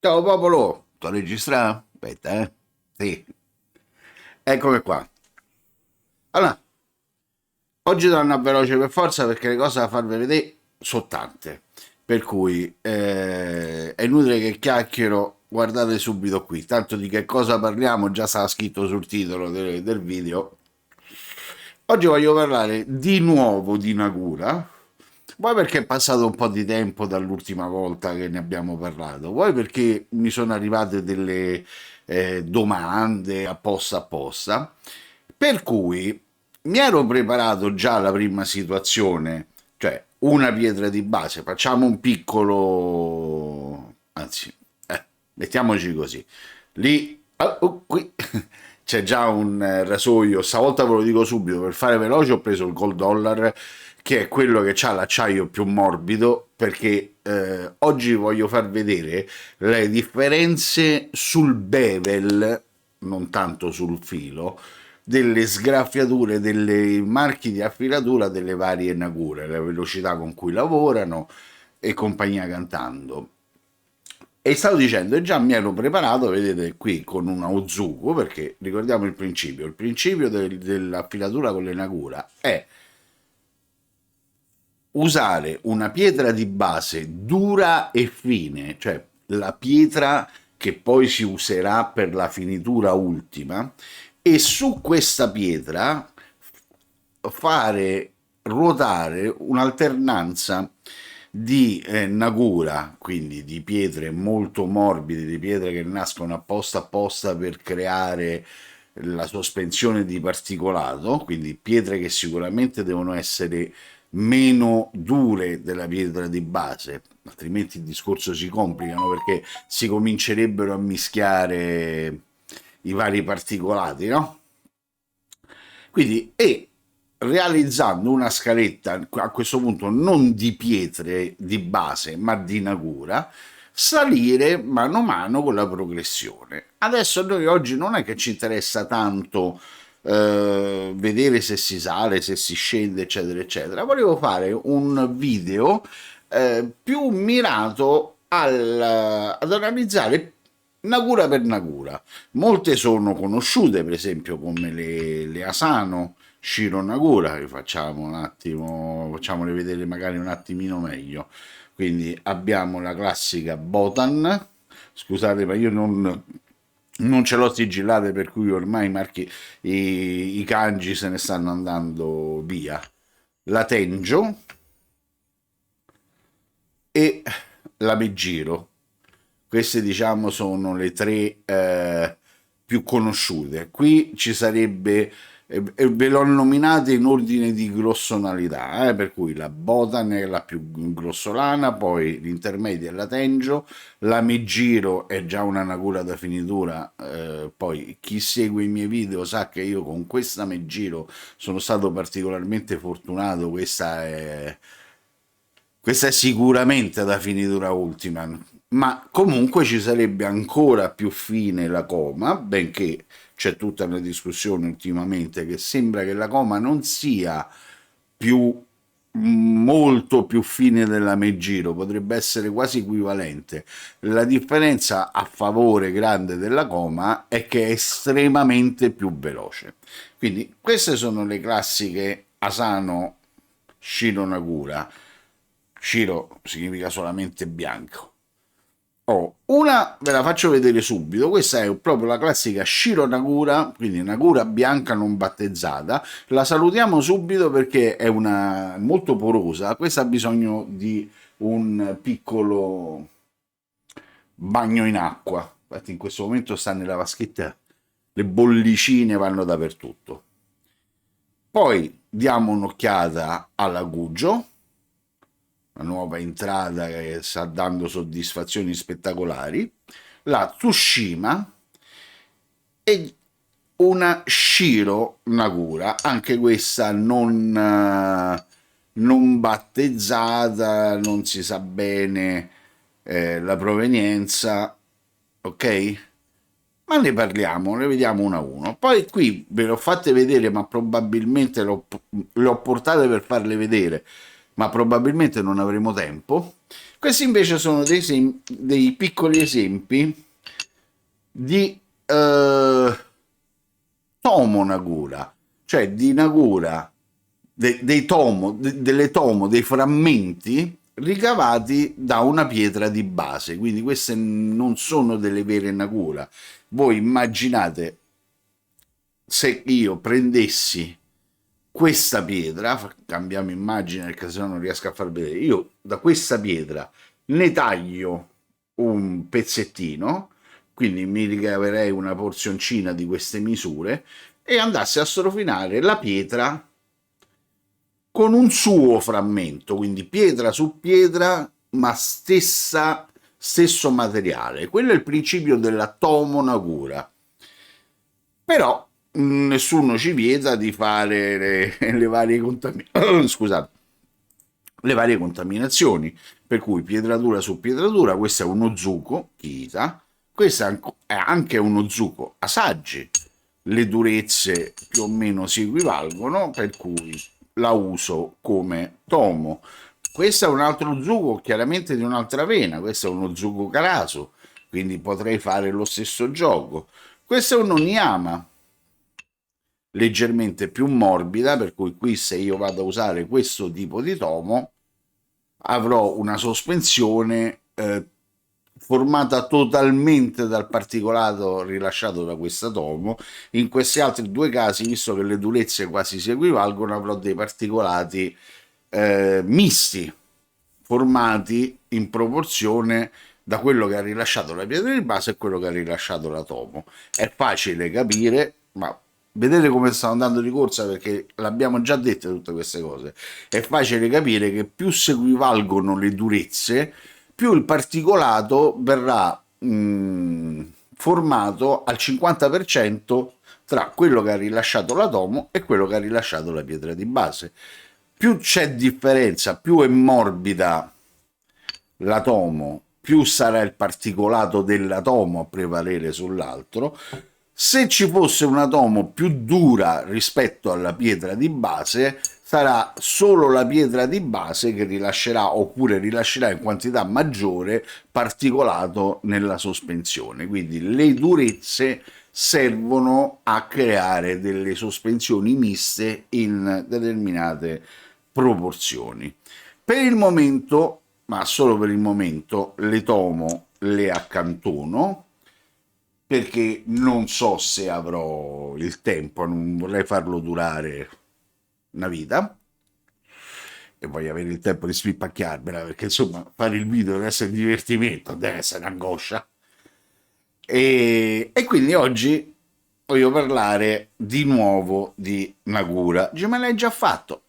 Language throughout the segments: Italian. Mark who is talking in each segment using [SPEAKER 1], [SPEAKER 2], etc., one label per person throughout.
[SPEAKER 1] Ciao popolo, sto registrando? Aspetta, eh? Sì, eccomi qua. Allora, oggi devo andare veloce per forza perché le cose da farvi vedere sono tante. Per cui è inutile che chiacchiero, guardate subito qui. Tanto di che cosa parliamo già sarà scritto sul titolo del video. Oggi voglio parlare di nuovo di Nagura, vuoi perché è passato un po' di tempo dall'ultima volta che ne abbiamo parlato, vuoi perché mi sono arrivate delle domande apposta apposta, per cui mi ero preparato già alla prima situazione, cioè una pietra di base, facciamo un piccolo, anzi, mettiamoci così, lì, qui c'è già un rasoio, stavolta ve lo dico subito, per fare veloce ho preso il Gold Dollar, che è quello che ha l'acciaio più morbido, perché oggi voglio far vedere le differenze sul bevel, non tanto sul filo, delle sgraffiature, delle marchi di affilatura delle varie nagure, la velocità con cui lavorano e compagnia cantando. E stavo dicendo, e già mi ero preparato, vedete qui, con una Ozuko, perché ricordiamo il principio dell'affilatura con le nagura è usare una pietra di base dura e fine, cioè la pietra che poi si userà per la finitura ultima, e su questa pietra fare ruotare un'alternanza di nagura, quindi di pietre molto morbide, di pietre che nascono apposta per creare la sospensione di particolato, quindi pietre che sicuramente devono essere meno dure della pietra di base, altrimenti il discorso si complicano perché si comincerebbero a mischiare i vari particolati, no? Quindi, e realizzando una scaletta a questo punto non di pietre di base, ma di nagura, salire mano a mano con la progressione. Adesso a noi oggi non è che ci interessa tanto vedere se si sale, se si scende, eccetera, eccetera. Volevo fare un video più mirato ad analizzare nagura per nagura. Molte sono conosciute, per esempio, come le Asano, Shiro Nagura, che facciamo un attimo, facciamole vedere magari un attimino meglio. Quindi abbiamo la classica Botan, scusate ma io non ce l'ho sigillate per cui ormai i marchi, i kanji se ne stanno andando via. La Tenjo e la Megiro. Queste diciamo sono le tre più conosciute. Qui ci sarebbe, ve l'ho nominate in ordine di grossonalità, per cui la Botan è la più grossolana, poi l'intermedia è la Tenjo, la Megiro è già una nagura da finitura, poi chi segue i miei video sa che io con questa Megiro sono stato particolarmente fortunato, questa è sicuramente da finitura Ultiman, ma comunque ci sarebbe ancora più fine la coma, benché c'è tutta una discussione ultimamente che sembra che la coma non sia più molto più fine della Megiro, potrebbe essere quasi equivalente. La differenza a favore grande della coma è che è estremamente più veloce. Quindi queste sono le classiche Asano Shiro Nagura. Shiro significa solamente bianco. Oh, una ve la faccio vedere subito, questa è proprio la classica Shiro Nagura, quindi Nagura bianca non battezzata, la salutiamo subito perché è una molto porosa, questa ha bisogno di un piccolo bagno in acqua, infatti in questo momento sta nella vaschetta, le bollicine vanno dappertutto. Poi diamo un'occhiata all'Agugio, una nuova entrata che sta dando soddisfazioni spettacolari, la Tsushima e una Shiro Nagura, anche questa non battezzata, non si sa bene la provenienza, ok? Ma ne parliamo, ne vediamo uno a uno. Poi qui ve le ho fatte vedere, ma probabilmente le ho portate per farle vedere, ma probabilmente non avremo tempo. Questi invece sono dei piccoli esempi di tomo Nagura, cioè di Nagura, dei tomo, delle tomo, dei frammenti ricavati da una pietra di base. Quindi queste non sono delle vere Nagura. Voi immaginate se io prendessi questa pietra, cambiamo immagine perché se no non riesco a far vedere, io da questa pietra ne taglio un pezzettino, quindi mi ricaverei una porzioncina di queste misure e andassi a strofinare la pietra con un suo frammento, quindi pietra su pietra, ma stesso materiale. Quello è il principio della Tomo Nagura. Però nessuno ci vieta di fare le varie scusate, le varie contaminazioni, per cui pietratura su pietratura. Questo è uno zucco Kita, questo è anche uno zucco Asaggi, le durezze più o meno si equivalgono, per cui la uso come tomo. Questo è un altro zucco chiaramente di un'altra vena, questo è uno zucco Karasu, quindi potrei fare lo stesso gioco. Questo è un Oniyama, leggermente più morbida, per cui qui se io vado a usare questo tipo di tomo avrò una sospensione formata totalmente dal particolato rilasciato da questa tomo. In questi altri due casi, visto che le durezze quasi si equivalgono, avrò dei particolati misti, formati in proporzione da quello che ha rilasciato la pietra di base e quello che ha rilasciato la tomo. È facile capire, ma vedete come stanno andando di corsa, perché l'abbiamo già dette tutte queste cose. È facile capire che più si equivalgono le durezze, più il particolato verrà formato al 50% tra quello che ha rilasciato la tomo e quello che ha rilasciato la pietra di base. Più c'è differenza, più è morbida la tomo, più sarà il particolato della tomo a prevalere sull'altro. Se ci fosse una tomo più dura rispetto alla pietra di base, sarà solo la pietra di base che rilascerà, oppure rilascerà in quantità maggiore, particolato nella sospensione. Quindi le durezze servono a creare delle sospensioni miste in determinate proporzioni. Per il momento, ma solo per il momento, le tomo le accantono, perché non so se avrò il tempo, non vorrei farlo durare una vita e voglio avere il tempo di spippacchiarmela, perché insomma fare il video deve essere divertimento, deve essere angoscia. E quindi oggi voglio parlare di nuovo di Nagura. Me l'hai già fatto.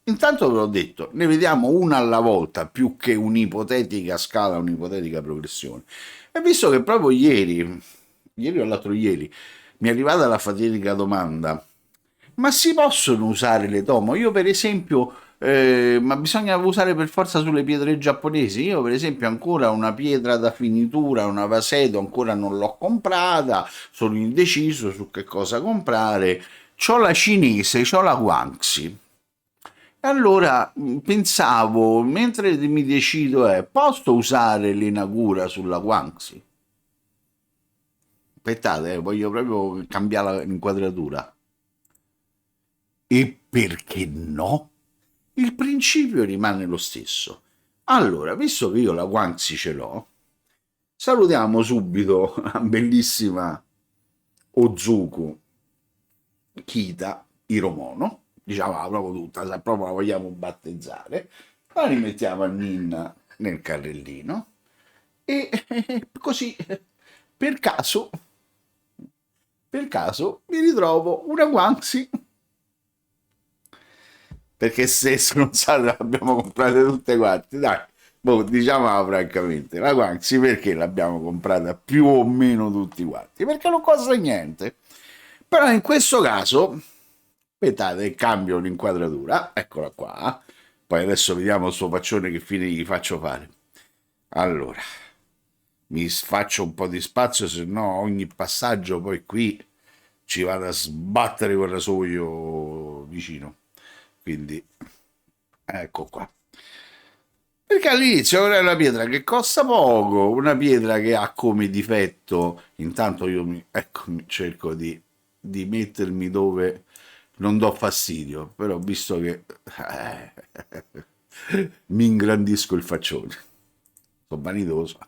[SPEAKER 1] Intanto ve l'ho detto, ne vediamo una alla volta più che un'ipotetica scala, un'ipotetica progressione. E visto che proprio ieri o l'altro ieri, mi è arrivata la fatidica domanda: ma si possono usare le tomo? Io per esempio, ma bisogna usare per forza sulle pietre giapponesi? Io per esempio ancora una pietra da finitura, una Vasedo, ancora non l'ho comprata, sono indeciso su che cosa comprare. C'ho la cinese, c'ho la Guangxi. E allora pensavo, mentre mi decido, posso usare l'inagura sulla Guangxi? Aspettate, voglio proprio cambiare l'inquadratura. E perché no? Il principio rimane lo stesso. Allora, visto che io la Guangxi ce l'ho, salutiamo subito la bellissima Ozuku Kita Hiromono, diciamo proprio tutta, se proprio la vogliamo battezzare, la rimettiamo a Ninna nel carrellino e così per caso mi ritrovo una Guangxi, perché se stronzate le abbiamo comprate tutte quante, dai, boh, diciamola francamente, la Guangxi perché l'abbiamo comprata più o meno tutti quanti? Perché non costa niente. Però in questo caso, aspettate, cambio l'inquadratura, eccola qua, poi adesso vediamo il suo faccione che fine gli faccio fare. Allora, mi faccio un po' di spazio, se no ogni passaggio poi qui ci vado a sbattere quel rasoio vicino. Quindi Ecco qua. Perché all'inizio è una pietra che costa poco, una pietra che ha come difetto, intanto io ecco, cerco di mettermi dove non do fastidio, però visto che mi ingrandisco il faccione, sono vanitoso.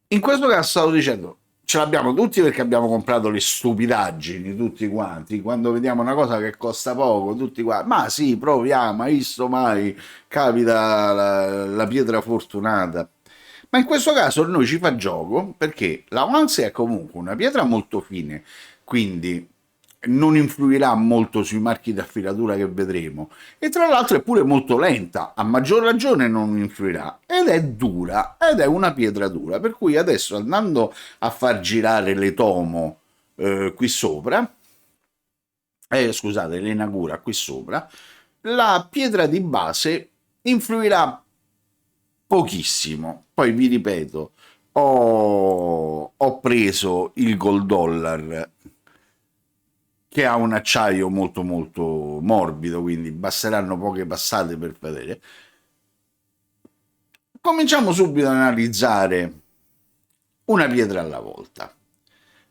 [SPEAKER 1] In questo caso stavo dicendo, ce l'abbiamo tutti perché abbiamo comprato le stupidaggini, tutti quanti. Quando vediamo una cosa che costa poco, tutti quanti, ma sì, proviamo, hai visto mai? Capita la pietra fortunata. Ma in questo caso noi ci fa gioco perché la Once è comunque una pietra molto fine, quindi non influirà molto sui marchi di affilatura che vedremo e tra l'altro è pure molto lenta, a maggior ragione non influirà ed è dura ed è una pietra dura, per cui adesso andando a far girare le tomo qui sopra, scusate, le nagura qui sopra, la pietra di base influirà pochissimo. Poi vi ripeto, ho preso il Gold Dollar che ha un acciaio molto molto morbido, quindi basteranno poche passate per vedere. Cominciamo subito ad analizzare una pietra alla volta.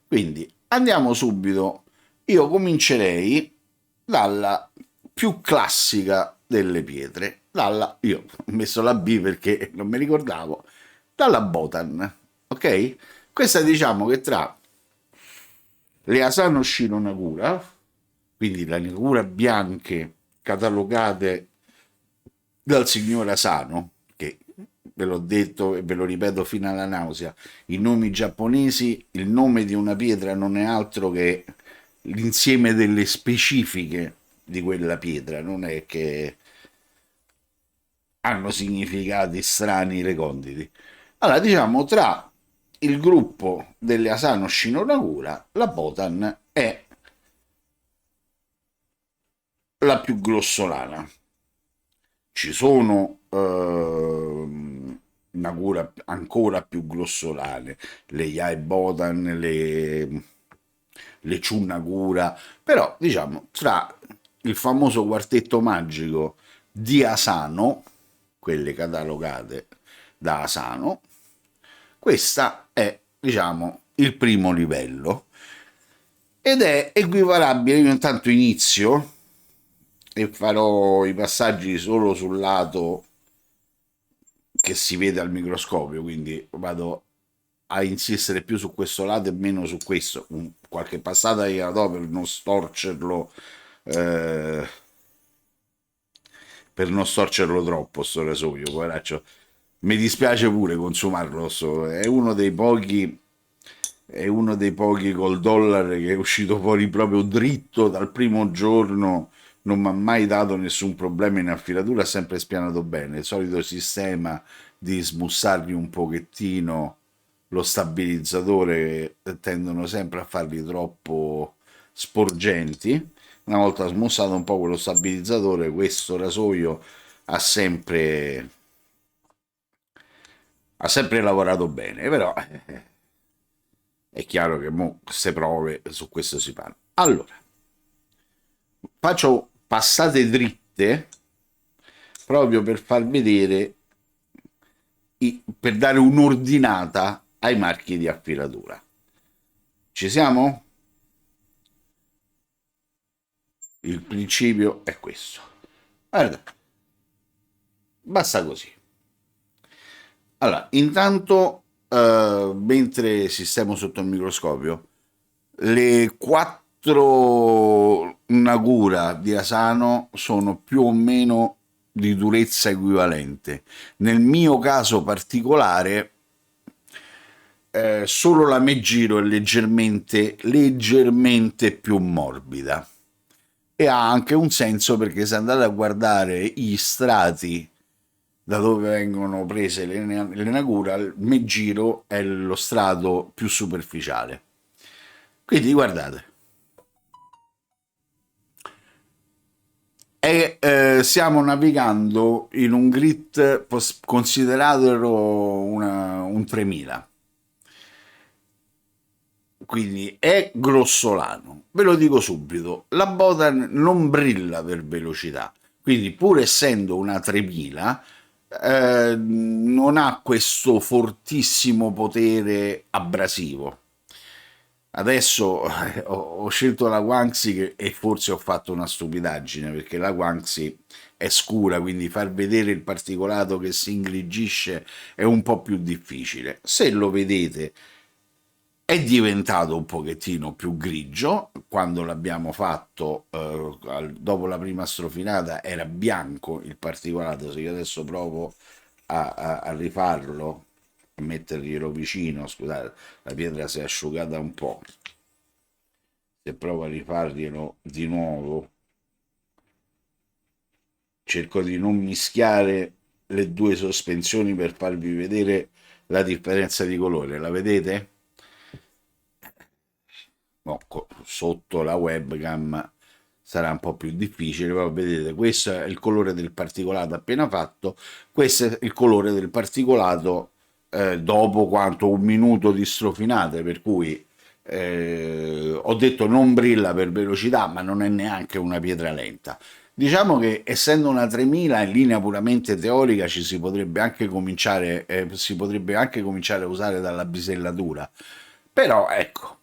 [SPEAKER 1] Quindi andiamo subito, io comincerei dalla più classica delle pietre, io ho messo la B perché non mi ricordavo, dalla Botan, ok? Questa diciamo che tra le Asano Shiro Nagura, quindi le Nagura bianche catalogate dal signor Asano, che ve l'ho detto e ve lo ripeto fino alla nausea, i nomi giapponesi, il nome di una pietra non è altro che l'insieme delle specifiche di quella pietra, non è che hanno significati strani reconditi. Allora, diciamo, tra il gruppo delle Asano Shinonagura, la Botan è la più grossolana. Ci sono Nagura ancora più grossolane, le Yai Botan, le Chunagura, però diciamo tra il famoso quartetto magico di Asano, quelle catalogate da Asano, questa è diciamo il primo livello ed è equivalabile. Io intanto inizio e farò i passaggi solo sul lato che si vede al microscopio, quindi vado a insistere più su questo lato e meno su questo. Qualche passata gliela do eh, per non storcerlo troppo sto rasoio, poveraccio. Mi dispiace pure consumarlo, è uno dei pochi col dollaro che è uscito fuori proprio dritto dal primo giorno, non mi ha mai dato nessun problema in affilatura, ha sempre spianato bene. Il solito sistema di smussargli un pochettino lo stabilizzatore, tendono sempre a farli troppo sporgenti. Una volta smussato un po' quello stabilizzatore, questo rasoio ha sempre, ha sempre lavorato bene, però è chiaro che mo queste prove su questo si fanno. Allora, faccio passate dritte proprio per far vedere, per dare un'ordinata ai marchi di affilatura. Ci siamo? Il principio è questo. Guarda, basta così. Allora, intanto, mentre sistemo sotto il microscopio, le quattro Nagura di Asano sono più o meno di durezza equivalente. Nel mio caso particolare, solo la Megiro è leggermente più morbida. E ha anche un senso perché se andate a guardare gli strati da dove vengono prese le Nagura, il Megiro è lo strato più superficiale. Quindi guardate, stiamo navigando in un grit considerato un 3000. quindi è grossolano. Ve lo dico subito, la Botan non brilla per velocità, quindi pur essendo una 3000 non ha questo fortissimo potere abrasivo. Adesso ho scelto la Guangxi e forse ho fatto una stupidaggine perché la Guangxi è scura, quindi far vedere il particolato che si ingrigisce è un po' più difficile. Se lo vedete è diventato un pochettino più grigio, quando l'abbiamo fatto dopo la prima strofinata era bianco il particolato, se io adesso provo a rifarlo, a metterglielo vicino, scusate, la pietra si è asciugata un po', se provo a rifarglielo di nuovo, cerco di non mischiare le due sospensioni per farvi vedere la differenza di colore, la vedete? No, sotto la webcam sarà un po' più difficile, però vedete, questo è il colore del particolato appena fatto, questo è il colore del particolato dopo quanto un minuto di strofinate, per cui ho detto non brilla per velocità, ma non è neanche una pietra lenta. Diciamo che essendo una 3000 in linea puramente teorica ci si potrebbe anche cominciare a usare dalla bisellatura, però ecco,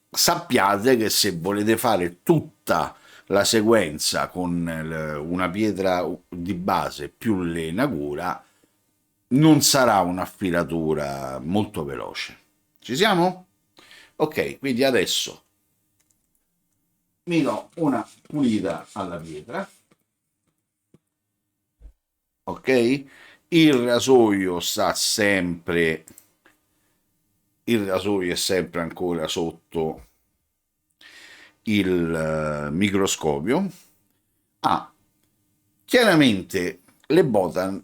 [SPEAKER 1] sappiate che se volete fare tutta la sequenza con una pietra di base più l'enagura, non sarà un'affilatura molto veloce. Ci siamo? Ok, quindi adesso mi do una pulita alla pietra, ok? Il rasoio sta sempre, il rasoio è sempre ancora sotto il microscopio. Ah, chiaramente le Botan,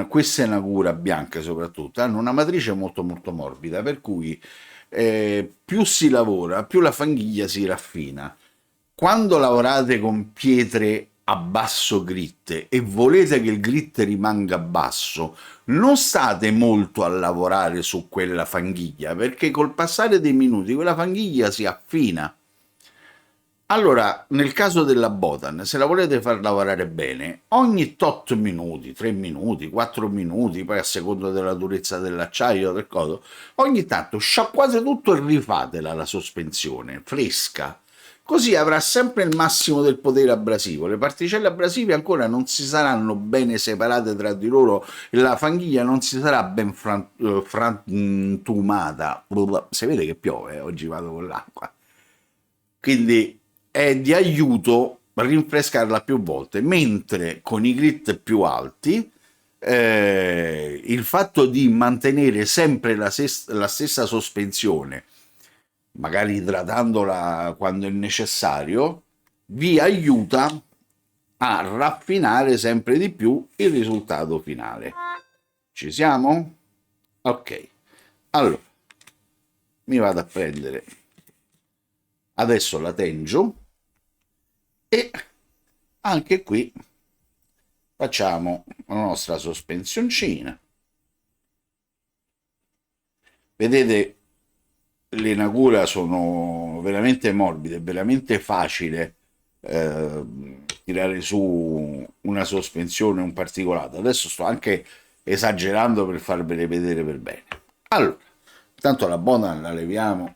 [SPEAKER 1] queste Nagura bianche soprattutto, hanno una matrice molto molto morbida, per cui più si lavora, più la fanghiglia si raffina. Quando lavorate con pietre a basso grit e volete che il grit rimanga basso, non state molto a lavorare su quella fanghiglia, perché col passare dei minuti quella fanghiglia si affina. Allora, nel caso della Botan, se la volete far lavorare bene, ogni tot minuti, 3 minuti, 4 minuti, poi a seconda della durezza dell'acciaio, del coso, ogni tanto sciacquate tutto e rifatela la sospensione, fresca. Così avrà sempre il massimo del potere abrasivo. Le particelle abrasive ancora non si saranno bene separate tra di loro e la fanghiglia non si sarà ben frantumata. Si vede che piove, oggi vado con l'acqua. Quindi è di aiuto rinfrescarla più volte, mentre con i grit più alti il fatto di mantenere sempre la stessa sospensione, magari idratandola quando è necessario, vi aiuta a raffinare sempre di più il risultato finale. Ci siamo? Ok, allora mi vado a prendere adesso la tengio e anche qui facciamo la nostra sospensioncina. Vedete, le nacura sono veramente morbide, veramente facile tirare su una sospensione, un particolato. Adesso sto anche esagerando per farvele vedere per bene. Allora, tanto la buona la leviamo,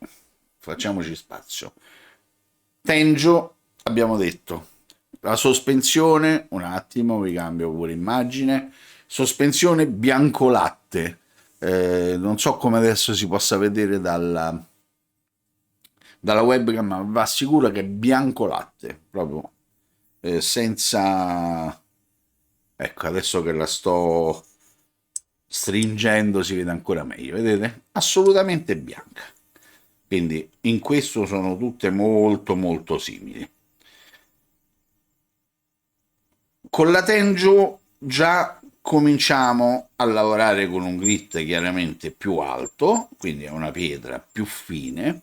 [SPEAKER 1] facciamoci spazio. Tengio, abbiamo detto, la sospensione, un attimo, vi cambio pure immagine, sospensione biancolatte, non so come adesso si possa vedere dalla webcam, ma va sicura che è biancolatte, proprio senza... Ecco, adesso che la sto stringendo si vede ancora meglio, vedete? Assolutamente bianca. Quindi in questo sono tutte molto molto simili. Con la Tenjo già cominciamo a lavorare con un grit chiaramente più alto, quindi è una pietra più fine.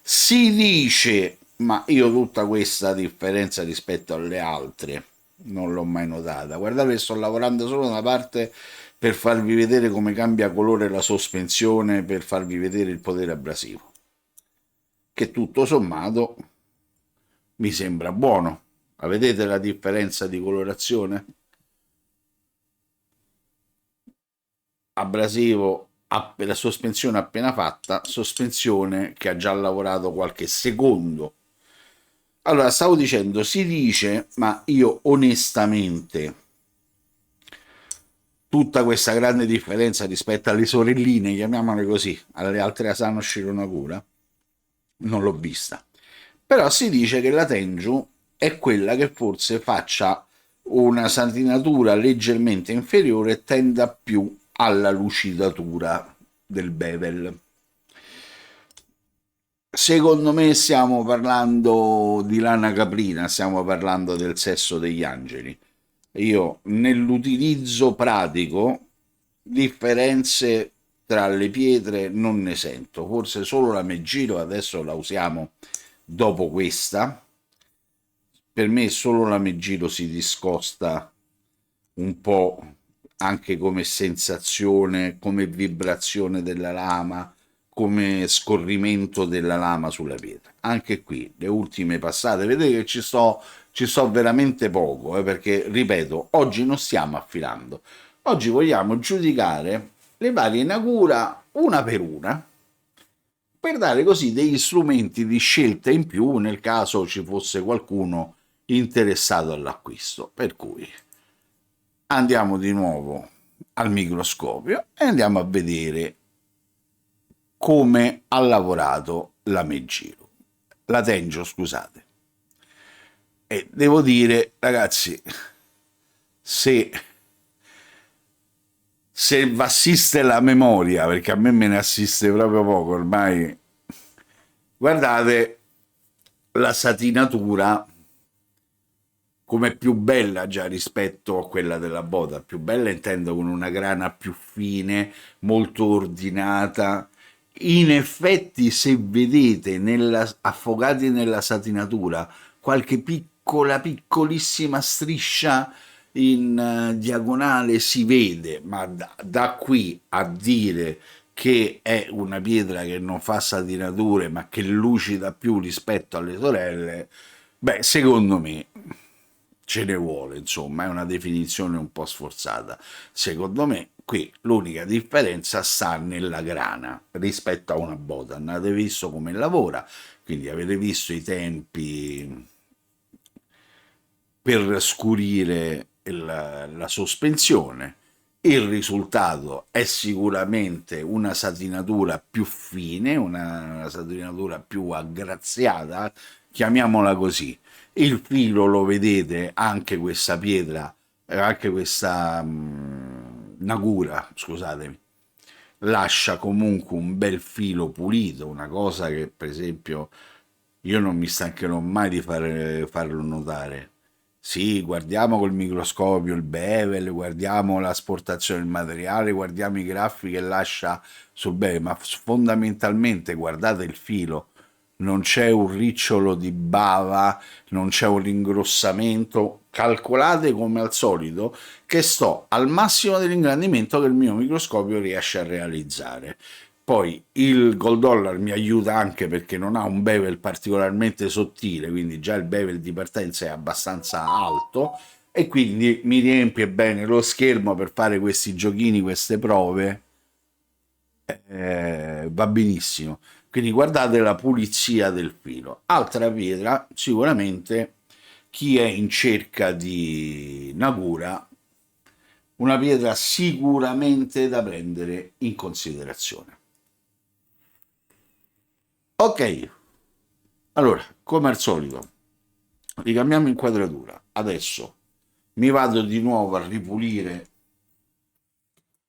[SPEAKER 1] Si dice, ma io tutta questa differenza rispetto alle altre non l'ho mai notata. Guardate, sto lavorando solo una parte per farvi vedere come cambia colore la sospensione, per farvi vedere il potere abrasivo. che tutto sommato mi sembra buono. La vedete la differenza di colorazione? Abrasivo, la sospensione appena fatta, sospensione che ha già lavorato qualche secondo. Allora, stavo dicendo, si dice, ma io onestamente, tutta questa grande differenza rispetto alle sorelline, chiamiamole così, alle altre Asano Shironagura, non l'ho vista. Però si dice che la Tenju è quella che forse faccia una satinatura leggermente inferiore e tenda più alla lucidatura del bevel. Secondo me stiamo parlando di lana caprina, stiamo parlando del sesso degli angeli. Io nell'utilizzo pratico differenze tra le pietre non ne sento, forse solo la Megiro adesso la usiamo dopo questa. Per me solo la Megiro si discosta un po' anche come sensazione, come vibrazione della lama, come scorrimento della lama sulla pietra. Anche qui, le ultime passate, vedete che ci sto veramente poco, perché, ripeto, oggi non stiamo affilando. Oggi vogliamo giudicare le varie Nagura una per dare così degli strumenti di scelta in più nel caso ci fosse qualcuno interessato all'acquisto. Per cui andiamo di nuovo al microscopio e andiamo a vedere come ha lavorato la Megiro, la Tenjo, scusate. E devo dire, ragazzi, se vi assiste la memoria, perché a me ne assiste proprio poco ormai, guardate la satinatura come più bella già rispetto a quella della Bota, più bella intendo con una grana più fine, molto ordinata. In effetti, se vedete affogati nella satinatura qualche piccolissima striscia in diagonale si vede, ma da qui a dire che è una pietra che non fa satinature ma che lucida più rispetto alle sorelle, beh, secondo me ce ne vuole, insomma, è una definizione un po' sforzata. Secondo me qui l'unica differenza sta nella grana rispetto a una Botan. Avete visto come lavora, quindi avete visto i tempi per scurire la sospensione. Il risultato è sicuramente una satinatura più fine, una satinatura più aggraziata, chiamiamola così. Il filo lo vedete, anche questa pietra, anche questa Nagura, scusatemi, lascia comunque un bel filo pulito, una cosa che per esempio io non mi stancherò mai di farlo notare. Sì, guardiamo col microscopio il bevel, guardiamo l'asportazione del materiale, guardiamo i graffi che lascia sul bevel, ma fondamentalmente guardate il filo, non c'è un ricciolo di bava, non c'è un ringrossamento. Calcolate come al solito che sto al massimo dell'ingrandimento che il mio microscopio riesce a realizzare. Poi il Gold Dollar mi aiuta anche perché non ha un bevel particolarmente sottile, quindi già il bevel di partenza è abbastanza alto e quindi mi riempie bene lo schermo per fare questi giochini, queste prove, va benissimo. Quindi guardate la pulizia del filo. Altra pietra, sicuramente chi è in cerca di Nagura, una pietra sicuramente da prendere in considerazione. Ok, allora, come al solito, ricambiamo inquadratura. Adesso mi vado di nuovo a ripulire.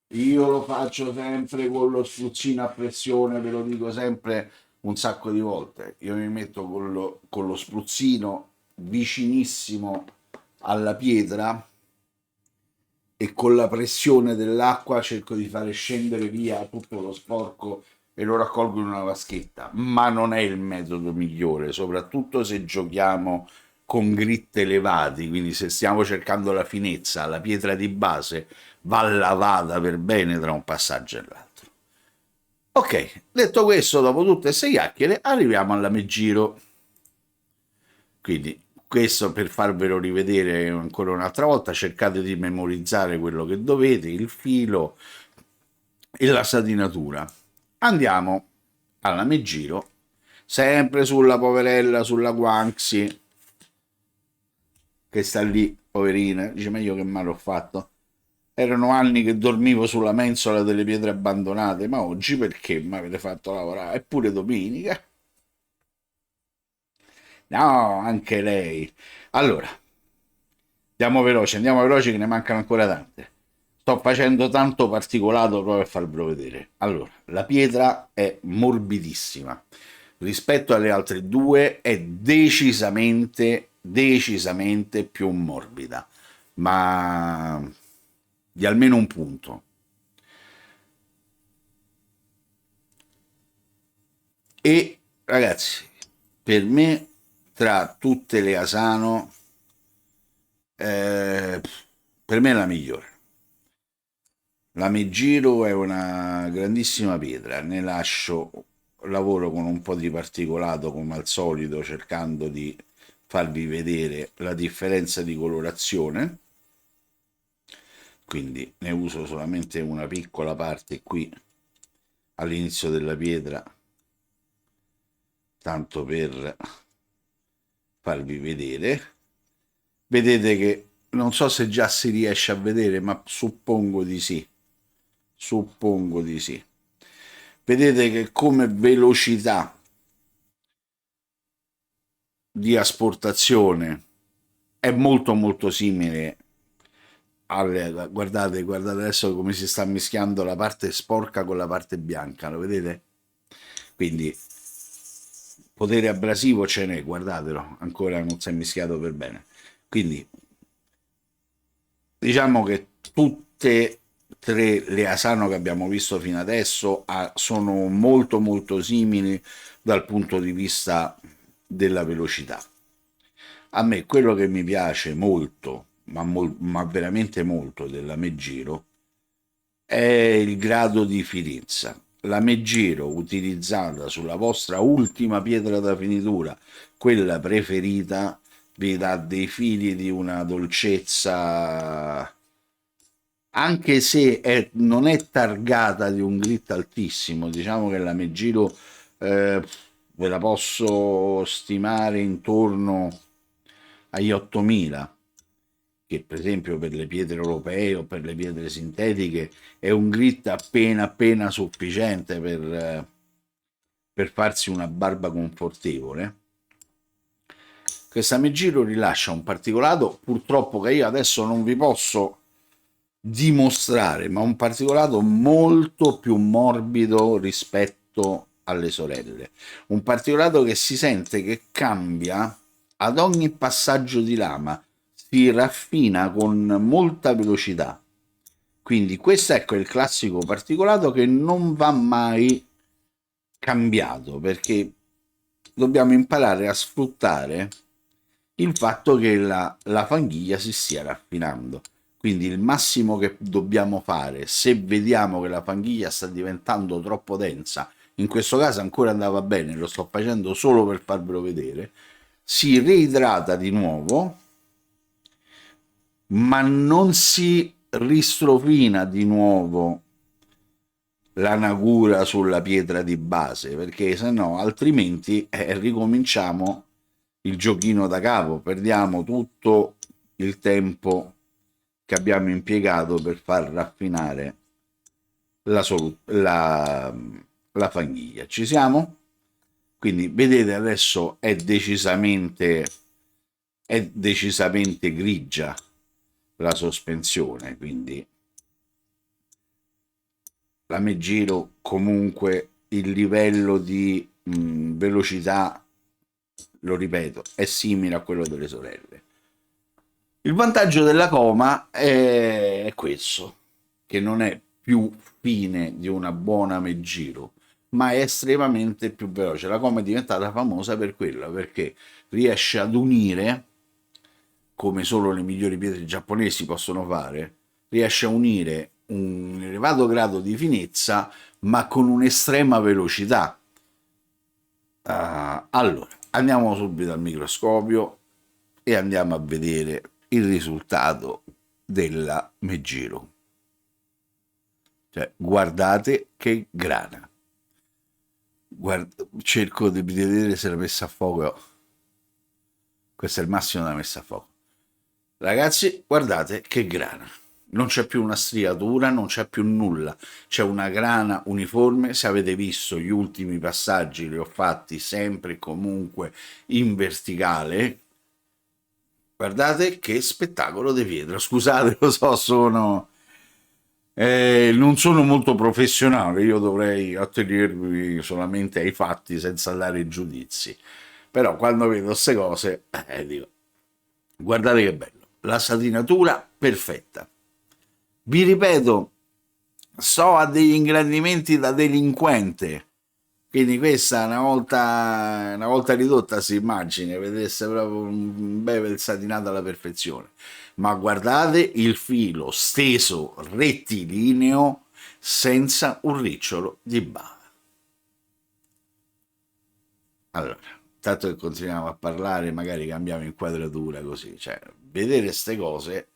[SPEAKER 1] Io lo faccio sempre con lo spruzzino a pressione, ve lo dico sempre un sacco di volte. Io mi metto con lo spruzzino vicinissimo alla pietra e con la pressione dell'acqua cerco di fare scendere via tutto lo sporco e lo raccolgo in una vaschetta, ma non è il metodo migliore, soprattutto se giochiamo con grit elevati, quindi se stiamo cercando la finezza, la pietra di base va lavata per bene tra un passaggio e l'altro. Ok, detto questo, dopo tutte queste chiacchiere, arriviamo alla Megiro. Quindi, questo per farvelo rivedere ancora un'altra volta, cercate di memorizzare quello che dovete, il filo e la satinatura. Andiamo alla Megiro, sempre sulla poverella, sulla Guanxi, che sta lì, poverina. Dice, ma io che male ho fatto? Erano anni che dormivo sulla mensola delle pietre abbandonate, ma oggi perché mi avete fatto lavorare? Eppure domenica? No, anche lei. Allora, andiamo veloci che ne mancano ancora tante. Sto facendo tanto particolato proprio per farvelo vedere. Allora, la pietra è morbidissima. Rispetto alle altre due è decisamente più morbida, ma di almeno un punto. E ragazzi, per me, tra tutte le Asano, eh, per me è la migliore. La Megiro è una grandissima pietra, ne lascio, lavoro con un po' di particolato come al solito, cercando di farvi vedere la differenza di colorazione, quindi ne uso solamente una piccola parte qui all'inizio della pietra, tanto per farvi vedere. Vedete che non so se già si riesce a vedere, ma suppongo di sì. Suppongo di sì. Vedete che come velocità di asportazione è molto simile alle, guardate adesso come si sta mischiando la parte sporca con la parte bianca, lo vedete? Quindi potere abrasivo ce n'è, guardatelo, ancora non si è mischiato per bene. Quindi diciamo che tutte e tre le Asano che abbiamo visto fino adesso sono molto simili dal punto di vista della velocità. A me quello che mi piace molto, ma veramente molto della Megiro è il grado di finezza. La Megiro utilizzata sulla vostra ultima pietra da finitura, quella preferita, vi dà dei fili di una dolcezza, anche se non è targata di un grit altissimo. Diciamo che la Megiro ve la posso stimare intorno agli 8000, che per esempio per le pietre europee o per le pietre sintetiche è un grit appena sufficiente per farsi una barba confortevole. Questa Megiro rilascia un particolato, purtroppo, che io adesso non vi posso dimostrare, ma un particolato molto più morbido rispetto alle sorelle. Un particolato che si sente che cambia ad ogni passaggio di lama, si raffina con molta velocità. Quindi questo, ecco, è il classico particolato che non va mai cambiato, perché dobbiamo imparare a sfruttare il fatto che la fanghiglia si stia raffinando. Quindi il massimo che dobbiamo fare, se vediamo che la fanghiglia sta diventando troppo densa, in questo caso ancora andava bene, lo sto facendo solo per farvelo vedere, si reidrata di nuovo, ma non si ristrofina di nuovo la nagura sulla pietra di base, perché se no altrimenti ricominciamo il giochino da capo, perdiamo tutto il tempo che abbiamo impiegato per far raffinare la fanghiglia. Ci siamo? Quindi vedete adesso è decisamente grigia la sospensione, quindi la Megiro comunque il livello di velocità, lo ripeto, è simile a quello delle sorelle. Il vantaggio della Coma è questo, che non è più fine di una buona Megiro, ma è estremamente più veloce. La Coma è diventata famosa per quello, perché riesce ad unire, come solo le migliori pietre giapponesi possono fare, riesce a unire un elevato grado di finezza ma con un'estrema velocità. Allora, andiamo subito al microscopio e andiamo a vedere il risultato della Megiro. Cioè, guardate che grana. Cerco di vedere se l'ho messa a fuoco. Questo è il massimo da messa a fuoco. Ragazzi, guardate che grana. Non c'è più una striatura, non c'è più nulla. C'è una grana uniforme. Se avete visto gli ultimi passaggi, li ho fatti sempre e comunque in verticale. Guardate che spettacolo di pietra. Scusate, lo so, non sono molto professionale, io dovrei attenermi solamente ai fatti senza dare giudizi. Però quando vedo queste cose, dico, guardate che bello. La satinatura perfetta. Vi ripeto, so a degli ingrandimenti da delinquente, quindi questa una volta ridotta si immagina, vedesse proprio un bevel satinato alla perfezione. Ma guardate il filo steso rettilineo senza un ricciolo di bava. Allora, tanto che continuiamo a parlare, magari cambiamo inquadratura così, cioè, vedere queste cose.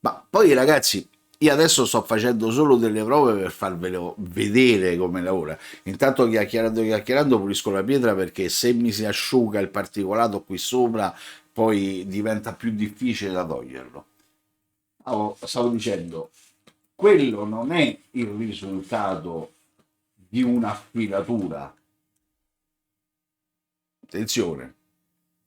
[SPEAKER 1] Ma poi ragazzi, io adesso sto facendo solo delle prove per farvelo vedere come lavora. Intanto chiacchierando pulisco la pietra perché se mi si asciuga il particolato qui sopra, poi diventa più difficile da toglierlo. Stavo dicendo, quello non è il risultato di un'affilatura. Attenzione,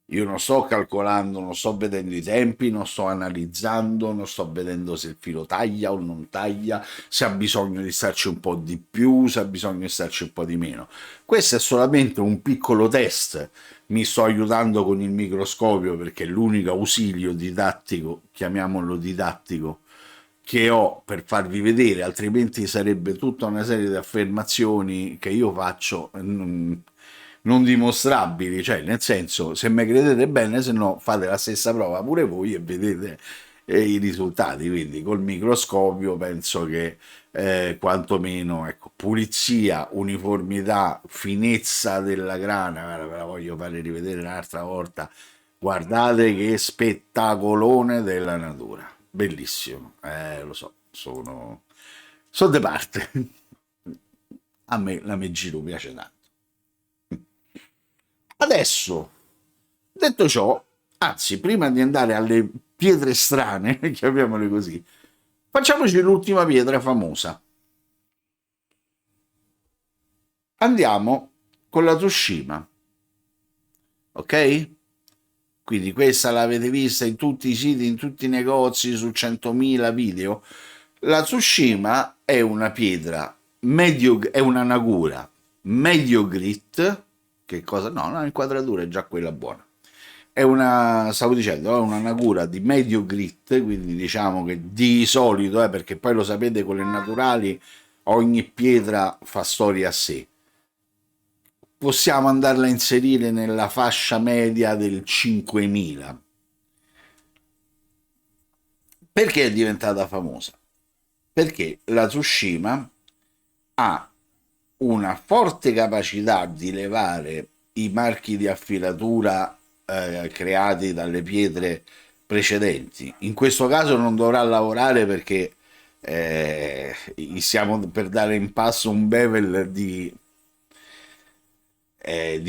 [SPEAKER 1] io non sto calcolando, non sto vedendo i tempi, non sto analizzando, non sto vedendo se il filo taglia o non taglia, se ha bisogno di starci un po' di più, se ha bisogno di starci un po' di meno. Questo è solamente un piccolo test. Mi sto aiutando con il microscopio perché è l'unico ausilio didattico, chiamiamolo didattico, che ho per farvi vedere, altrimenti sarebbe tutta una serie di affermazioni che io faccio non dimostrabili, cioè nel senso se mi credete bene, se no fate la stessa prova pure voi e vedete i risultati, quindi col microscopio penso che quantomeno ecco, pulizia, uniformità, finezza della grana, ve la voglio fare rivedere un'altra volta, guardate che spettacolone della natura, bellissimo, lo so, sono de parte. A me la Megiro piace tanto. Adesso, detto ciò, anzi, prima di andare alle pietre strane, chiamiamole così, facciamoci l'ultima pietra famosa. Andiamo con la Tsushima, ok? Quindi questa l'avete vista in tutti i siti, in tutti i negozi, su 100.000 video. La Tsushima è una pietra medio, è una nagura medio grit. Che cosa? No, la inquadratura è già quella buona. Stavo dicendo, è una nagura di medio grit, quindi diciamo che di solito, perché poi lo sapete, con le naturali ogni pietra fa storia a sé. Possiamo andarla a inserire nella fascia media del 5000. Perché è diventata famosa? Perché la Tsushima ha una forte capacità di levare i marchi di affilatura creati dalle pietre precedenti. In questo caso non dovrà lavorare perché stiamo per dare in passo un bevel di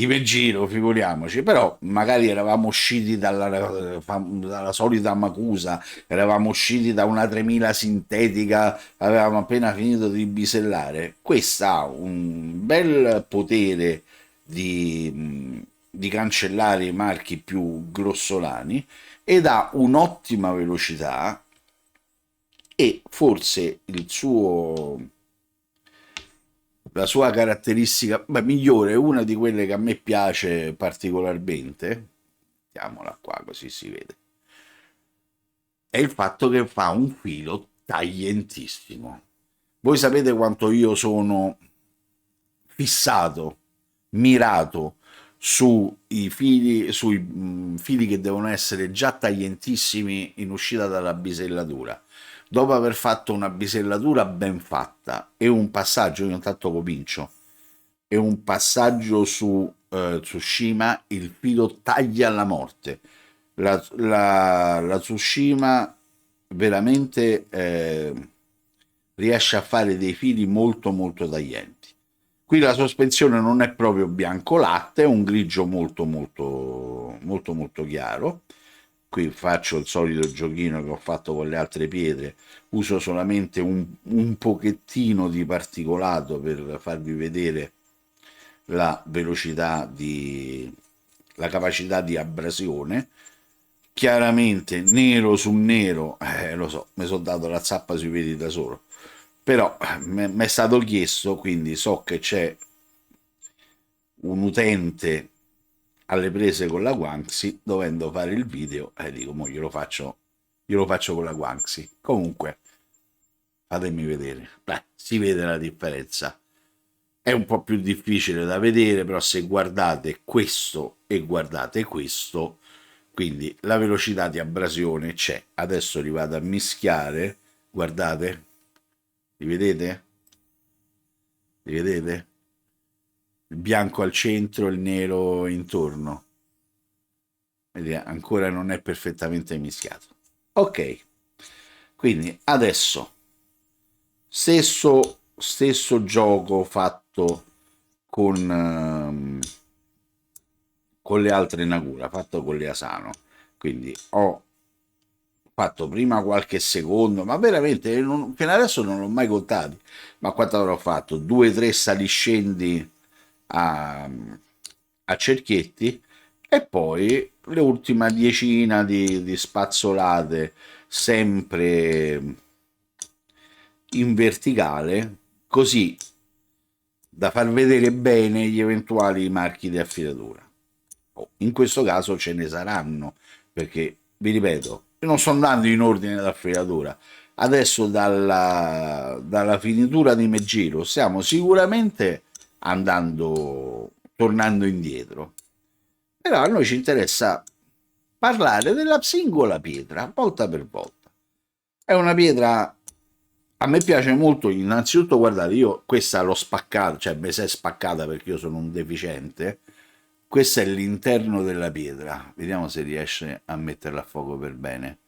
[SPEAKER 1] Megiro, figuriamoci, però magari eravamo usciti dalla solita Macusa, eravamo usciti da una 3000 sintetica, avevamo appena finito di bisellare. Questa ha un bel potere di cancellare i marchi più grossolani ed ha un'ottima velocità e forse la sua caratteristica migliore, una di quelle che a me piace particolarmente, mettiamola qua così si vede, è il fatto che fa un filo taglientissimo. Voi sapete quanto io sono fissato, mirato sui fili che devono essere già taglientissimi in uscita dalla bisellatura. dopo aver fatto una bisellatura ben fatta e un passaggio, io intanto comincio, e un passaggio su Tsushima, il filo taglia alla morte. La Tsushima veramente riesce a fare dei fili molto molto taglienti. Qui la sospensione non è proprio bianco latte, è un grigio molto molto molto molto chiaro. Qui faccio il solito giochino che ho fatto con le altre pietre, uso solamente un pochettino di particolato per farvi vedere la velocità di la capacità di abrasione. Chiaramente nero su nero, lo so, mi sono dato la zappa sui piedi da solo, però mi è stato chiesto, quindi so che c'è un utente alle prese con la Guanxi, dovendo fare il video, e dico, mo glielo faccio con la Guanxi. Comunque, fatemi vedere. Beh, si vede la differenza. È un po' più difficile da vedere, però se guardate questo e guardate questo, quindi la velocità di abrasione c'è. Adesso li vado a mischiare, guardate, li vedete? Li vedete? Il bianco al centro, il nero intorno. Vedete, ancora non è perfettamente mischiato. Ok, quindi adesso stesso gioco fatto con le altre Nagura, fatto con le Asano. Quindi ho fatto prima qualche secondo, ma veramente fino adesso non l'ho mai contati. Ma quanto avrò fatto? 2-3 saliscendi a, a cerchietti e poi le ultime decina di spazzolate sempre in verticale, così da far vedere bene gli eventuali marchi di affilatura. In questo caso ce ne saranno, perché vi ripeto, io non sto andando in ordine d'affilatura. Adesso dalla finitura di Meggiro stiamo sicuramente tornando indietro. Però a noi ci interessa parlare della singola pietra, volta per volta. È una pietra, a me piace molto, innanzitutto guardate, io questa l'ho spaccata, cioè me si è spaccata perché io sono un deficiente. Questo è l'interno della pietra, vediamo se riesce a metterla a fuoco per bene.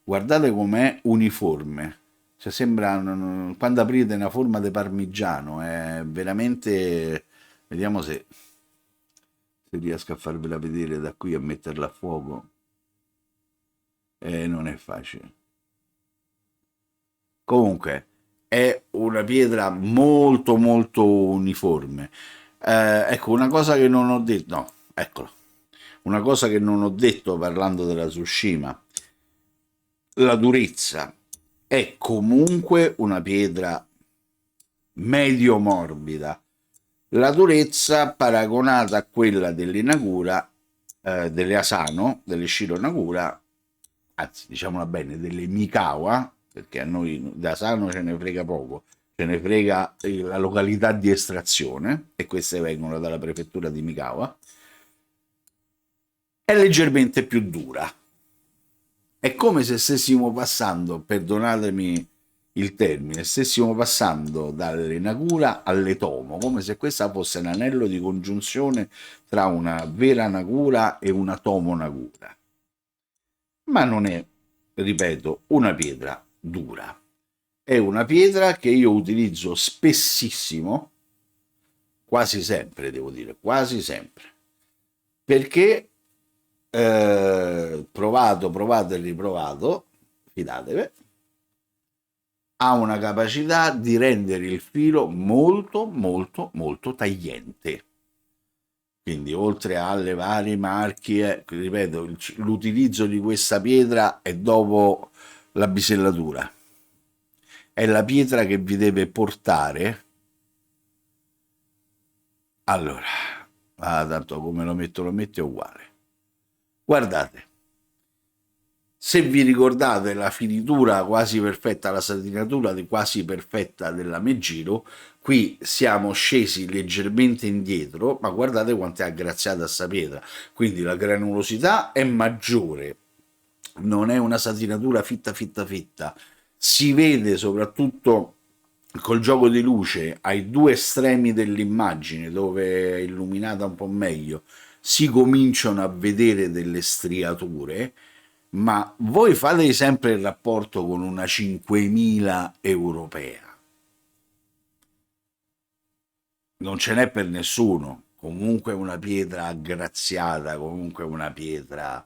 [SPEAKER 1] Guardate com'è uniforme, cioè sembra, quando aprite una forma di parmigiano, è veramente, vediamo se riesco a farvela vedere da qui a metterla a fuoco. Non è facile. Comunque, è una pietra molto molto uniforme. Ecco, una cosa che non ho detto, no, eccolo, una cosa che non ho detto parlando della Tsushima, la durezza è comunque una pietra medio morbida. La durezza paragonata a quella dell'Inagura, delle Asano, delle Shiro Nagura, anzi diciamola bene, delle Mikawa, perché a noi da Asano ce ne frega poco, ce ne frega la località di estrazione, e queste vengono dalla prefettura di Mikawa, è leggermente più dura. È come se stessimo passando, perdonatemi il termine, stessimo passando dalle Nagura alle Tomo, come se questa fosse un anello di congiunzione tra una vera Nagura e una Tomo Nagura. Ma non è, ripeto, una pietra dura. È una pietra che io utilizzo spessissimo, quasi sempre, devo dire, quasi sempre, perché provato e riprovato, fidatevi, ha una capacità di rendere il filo molto molto molto tagliente. Quindi oltre alle varie marche, ripeto, l'utilizzo di questa pietra è dopo la bisellatura. È la pietra che vi deve portare. Allora, tanto come lo metto è uguale. Guardate, se vi ricordate la finitura quasi perfetta, la satinatura quasi perfetta della Meggiro, qui siamo scesi leggermente indietro, ma guardate quanto è aggraziata sta pietra, quindi la granulosità è maggiore, non è una satinatura fitta fitta fitta, si vede soprattutto col gioco di luce ai due estremi dell'immagine dove è illuminata un po' meglio, si cominciano a vedere delle striature, ma voi fate sempre il rapporto con una 5000 europea. Non ce n'è per nessuno. Comunque una pietra aggraziata, comunque una pietra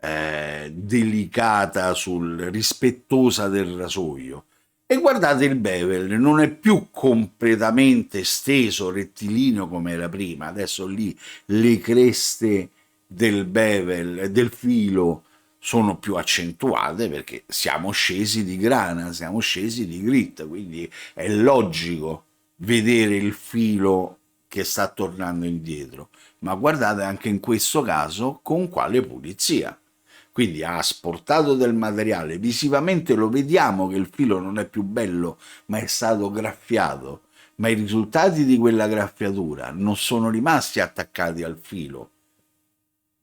[SPEAKER 1] delicata, rispettosa del rasoio. E guardate il bevel, non è più completamente steso, rettilineo come era prima. Adesso lì le creste del bevel, del filo, sono più accentuate perché siamo scesi di grana, siamo scesi di grit, quindi è logico vedere il filo che sta tornando indietro. Ma guardate anche in questo caso con quale pulizia. Quindi ha asportato del materiale, visivamente lo vediamo che il filo non è più bello, ma è stato graffiato, ma i risultati di quella graffiatura non sono rimasti attaccati al filo,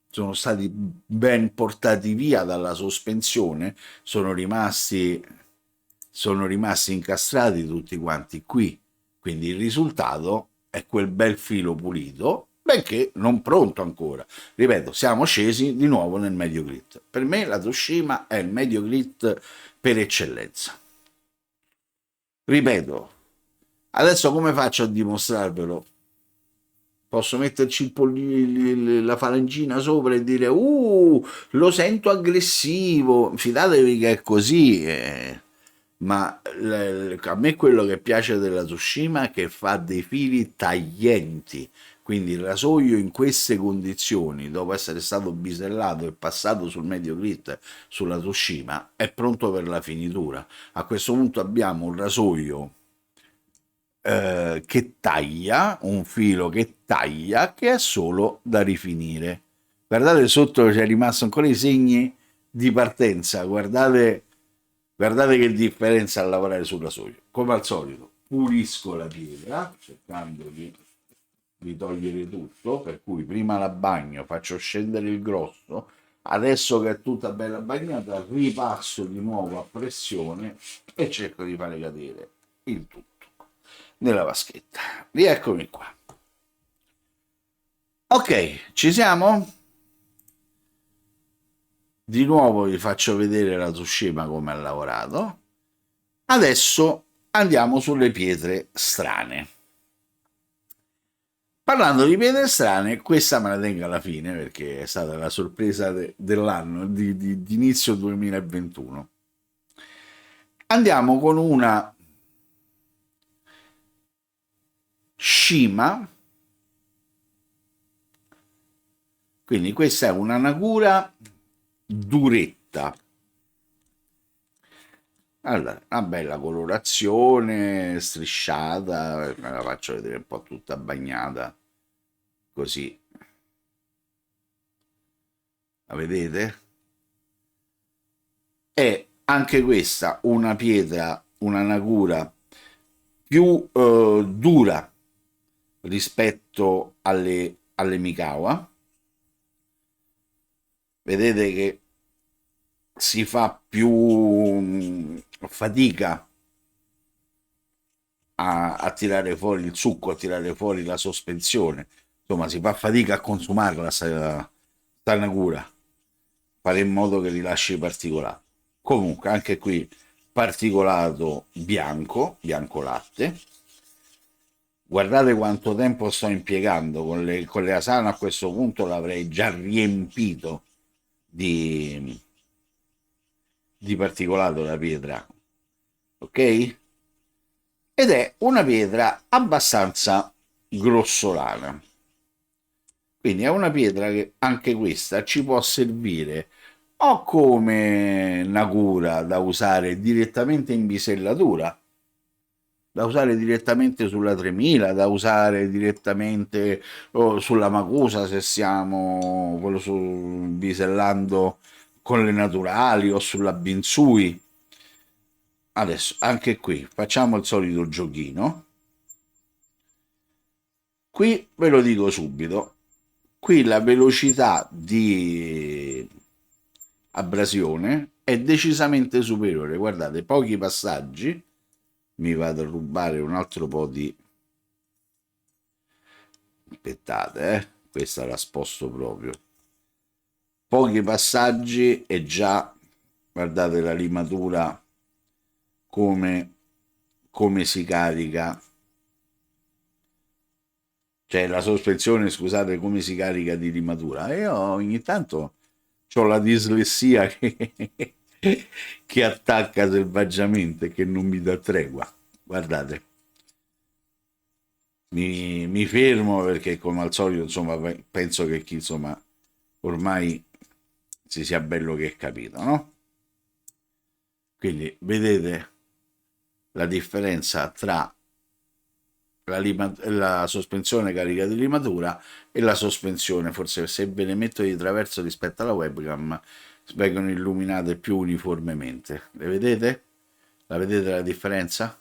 [SPEAKER 1] sono stati ben portati via dalla sospensione, sono rimasti incastrati tutti quanti qui. Quindi il risultato è quel bel filo pulito, benché non pronto ancora. Ripeto, siamo scesi di nuovo nel medio grit. Per me la Tsushima è il medio grit per eccellenza. Ripeto, adesso come faccio a dimostrarvelo? Posso metterci la falangina sopra e dire lo sento aggressivo, fidatevi che è così, ma a me quello che piace della Tsushima è che fa dei fili taglienti, quindi il rasoio in queste condizioni, dopo essere stato bisellato e passato sul medio grit sulla Tsushima, è pronto per la finitura. A questo punto abbiamo un rasoio che taglia, un filo che taglia, che è solo da rifinire. Guardate sotto, c'è rimasto ancora i segni di partenza, guardate che differenza a lavorare sul rasoio. Come al solito, pulisco la pietra, cercando di togliere tutto, per cui prima la bagno, faccio scendere il grosso, adesso che è tutta bella bagnata, ripasso di nuovo a pressione e cerco di fare cadere il tutto nella vaschetta. Rieccomi qua. Ok, ci siamo? Di nuovo vi faccio vedere la Tsushima come ha lavorato. Adesso andiamo sulle pietre strane. Parlando di pietre strane, questa me la tengo alla fine perché è stata la sorpresa dell'anno, di inizio 2021. Andiamo con una Shima, quindi questa è una Nagura duretta. Allora, una bella colorazione, strisciata, me la faccio vedere un po' tutta bagnata, così, la vedete? È anche questa una pietra, una Nagura più dura rispetto alle Mikawa. Vedete che si fa più fatica a tirare fuori il succo, a tirare fuori la sospensione. Insomma, si fa fatica a consumarla sta Nagura, fare in modo che rilasci i particolati. Comunque, anche qui particolato bianco, bianco latte. Guardate quanto tempo sto impiegando con le Asana, a questo punto l'avrei già riempito di, di particolato la pietra, ok? Ed è una pietra abbastanza grossolana. Quindi è una pietra che anche questa ci può servire o come Nagura da usare direttamente in bisellatura, da usare direttamente sulla 3000, da usare direttamente sulla Macusa se stiamo bisellando con le naturali o sulla Binsui. Adesso anche qui facciamo il solito giochino. Qui ve lo dico subito, qui la velocità di abrasione è decisamente superiore. Guardate, pochi passaggi, mi vado a rubare un altro po' di... aspettate, questa la sposto proprio. Pochi passaggi e già, guardate la limatura come, come si carica, cioè la sospensione, scusate, come si carica di limatura. E io ogni tanto ho la dislessia che attacca selvaggiamente e che non mi dà tregua. Guardate, mi fermo perché come al solito, insomma, penso che chi, insomma, ormai si sia bello che capito, no? Quindi vedete la differenza tra la sospensione carica di limatura e la sospensione, forse se ve ne metto di traverso rispetto alla webcam vengono illuminate più uniformemente. Le vedete? La vedete la differenza?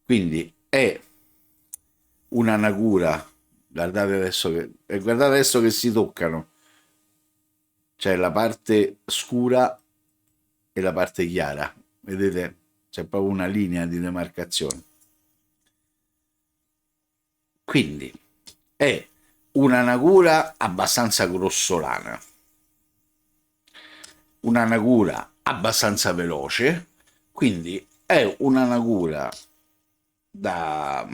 [SPEAKER 1] Quindi è una nagura, guardate adesso che si toccano, c'è la parte scura e la parte chiara, vedete? C'è proprio una linea di demarcazione. Quindi è una nagura abbastanza grossolana, una nagura abbastanza veloce, quindi è una nagura da,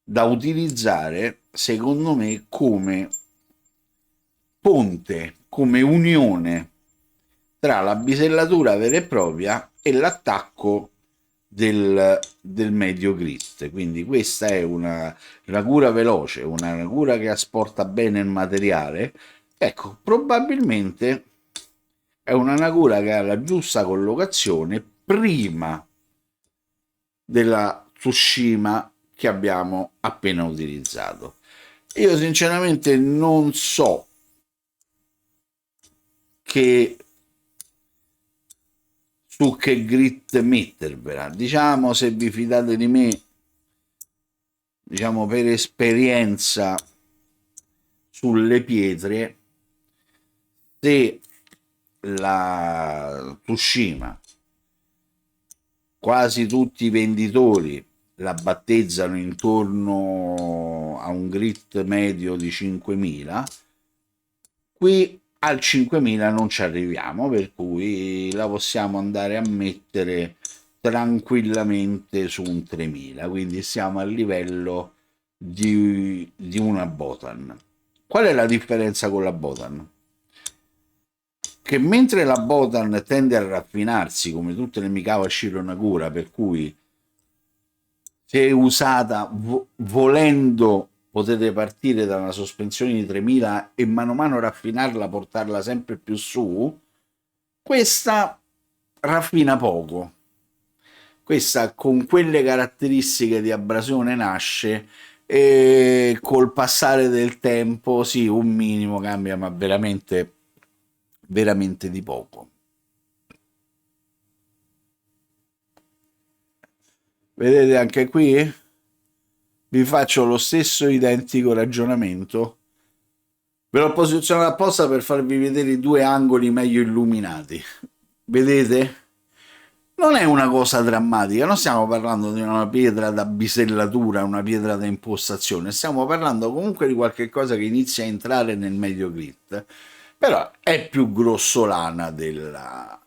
[SPEAKER 1] da utilizzare secondo me come ponte, come unione tra la bisellatura vera e propria e l'attacco del medio grit. Quindi questa è una nagura veloce, una nagura che asporta bene il materiale. Ecco, probabilmente è una nagura che ha la giusta collocazione prima della Tsushima che abbiamo appena utilizzato. Io sinceramente non so che su che grit mettervela. Diciamo, se vi fidate di me, diciamo per esperienza sulle pietre, se la Tsushima, quasi tutti i venditori la battezzano intorno a un grit medio di 5000, qui al 5000 non ci arriviamo, per cui la possiamo andare a mettere tranquillamente su un 3000, quindi siamo a livello di una Botan. Qual è la differenza con la Botan? Che mentre la Botan tende a raffinarsi come tutte le Mikawa Shironagura, per cui se usata volendo potete partire da una sospensione di 3000 e mano a mano raffinarla, portarla sempre più su, questa raffina poco. Questa con quelle caratteristiche di abrasione nasce e col passare del tempo sì, un minimo cambia, ma veramente veramente di poco. Vedete anche qui? Vi faccio lo stesso identico ragionamento. Ve l'ho posizionato apposta per farvi vedere i due angoli meglio illuminati. Vedete? Non è una cosa drammatica, non stiamo parlando di una pietra da bisellatura, una pietra da impostazione, stiamo parlando comunque di qualche cosa che inizia a entrare nel medio grit, però è più grossolana della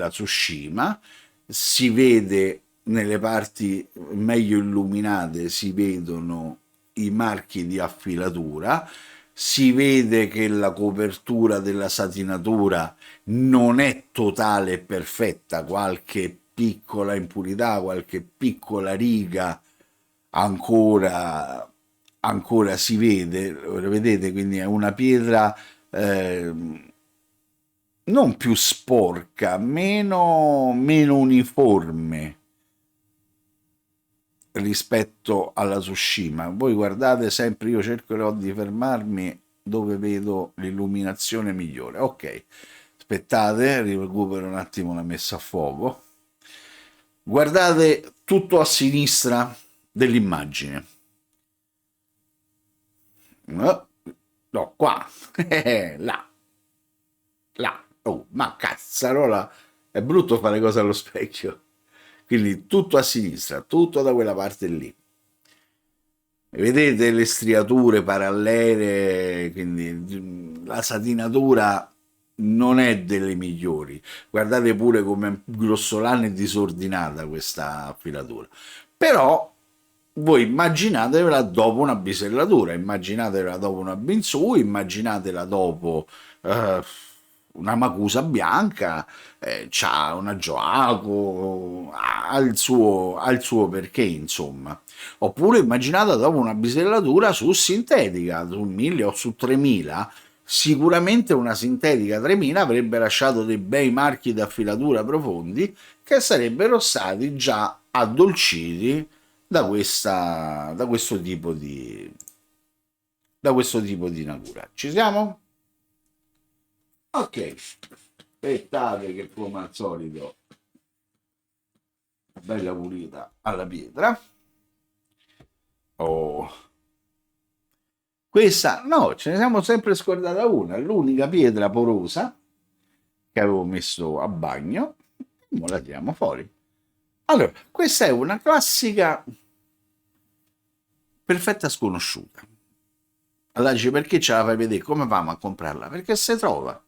[SPEAKER 1] Tsushima, si vede nelle parti meglio illuminate, si vedono i marchi di affilatura, si vede che la copertura della satinatura non è totale e perfetta, qualche piccola impurità, qualche piccola riga ancora, ancora si vede, vedete, quindi è una pietra eh, non più sporca, meno uniforme rispetto alla Tsushima. Voi guardate sempre, io cercherò di fermarmi dove vedo l'illuminazione migliore. Ok, aspettate, recupero un attimo la messa a fuoco. Guardate tutto a sinistra dell'immagine. No, no, qua, là. là, oh, ma cazzarola, è brutto fare cose allo specchio. Quindi tutto a sinistra, tutto da quella parte lì. Vedete le striature parallele, quindi la satinatura non è delle migliori. Guardate pure come grossolana e disordinata questa filatura. Però voi immaginatevela dopo una bisellatura, immaginatela dopo una binsù, immaginatela dopo eh, una macusa bianca, c'ha una Gioaco, ha il suo perché, insomma. Oppure immaginate dopo una bisellatura su sintetica, su 1000 o su 3000, sicuramente una sintetica 3000 avrebbe lasciato dei bei marchi di affilatura profondi che sarebbero stati già addolciti da questo tipo di natura. Ci siamo? Ok, aspettate che come al solito bella pulita alla pietra. Oh, questa no, ce ne siamo sempre scordata una, l'unica pietra porosa che avevo messo a bagno, ora la tiriamo fuori. Allora, questa è una classica perfetta sconosciuta. Allora dice perché ce la fai vedere? Come famo a comprarla? Perché si trova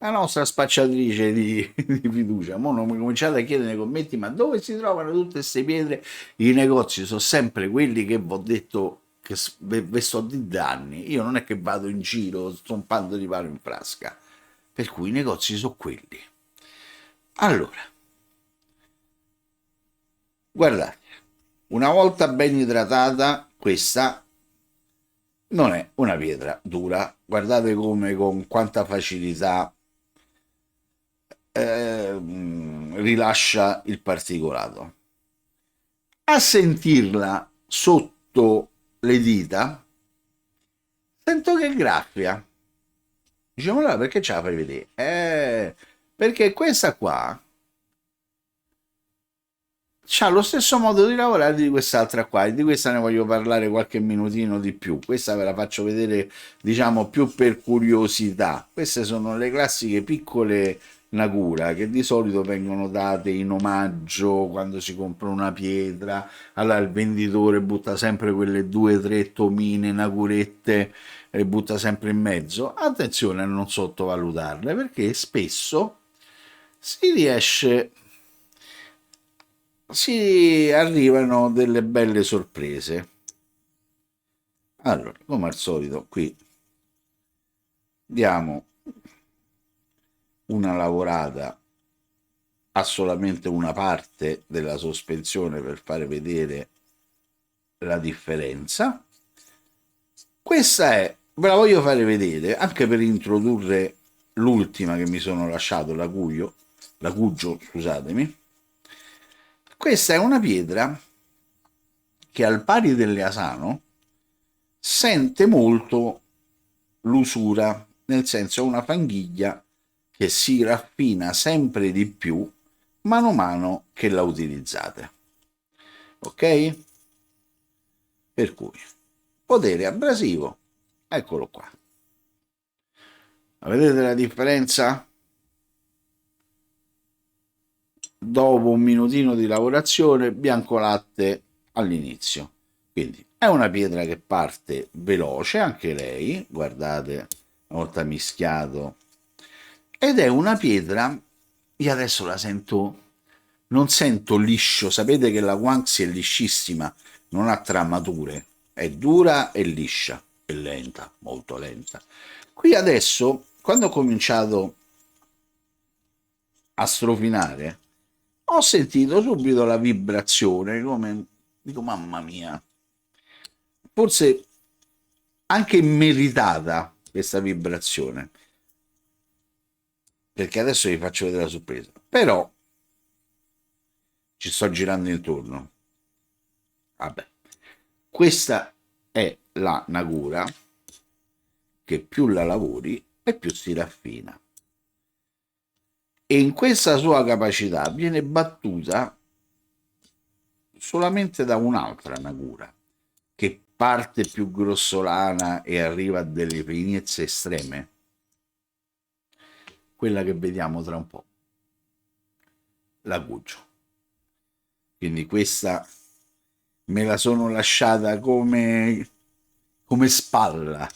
[SPEAKER 1] la nostra spacciatrice di fiducia. Mo non mi cominciate a chiedere nei commenti ma dove si trovano tutte queste pietre? I negozi sono sempre quelli che vi ho detto che ve sto di danni. Io non è che vado in giro stompando di palo in frasca. Per cui i negozi sono quelli. Allora, guardate, una volta ben idratata, questa non è una pietra dura. Guardate come con quanta facilità rilascia il particolato. A sentirla sotto le dita, sento che graffia. Diciamo allora perché ce la fai vedere? Perché questa qua c'ha lo stesso modo di lavorare di quest'altra qua e di questa ne voglio parlare qualche minutino di più. Questa ve la faccio vedere, diciamo, più per curiosità. Queste sono le classiche piccole Nagura che di solito vengono date in omaggio quando si compra una pietra. Allora il venditore butta sempre quelle 2 o 3 tomine Nagurette e butta sempre in mezzo. Attenzione a non sottovalutarle perché spesso si riesce si arrivano delle belle sorprese. Allora, come al solito, qui diamo una lavorata a solamente una parte della sospensione per fare vedere la differenza. Questa è, ve la voglio fare vedere anche per introdurre l'ultima che mi sono lasciato, l'acugio, scusatemi. Questa è una pietra che al pari delle Asano sente molto l'usura, nel senso è una fanghiglia che si raffina sempre di più mano a mano che la utilizzate. Ok? Per cui, potere abrasivo, eccolo qua. Vedete la differenza? Dopo un minutino di lavorazione, bianco latte all'inizio. Quindi è una pietra che parte veloce, anche lei, guardate, una volta mischiato. Ed è una pietra, io adesso la sento, non sento liscio, sapete che la Guanxi è liscissima, non ha tramature, è dura e liscia, e lenta, molto lenta. Qui adesso, quando ho cominciato a strofinare, ho sentito subito la vibrazione, come dico, mamma mia, forse anche immeritata questa vibrazione, perché adesso vi faccio vedere la sorpresa. Però ci sto girando intorno. Vabbè, questa è la Nagura che più la lavori e più si raffina. E in questa sua capacità viene battuta solamente da un'altra Nagura che parte più grossolana e arriva a delle finezze estreme. quella che vediamo tra un po', la Gugio. Quindi questa me la sono lasciata come spalla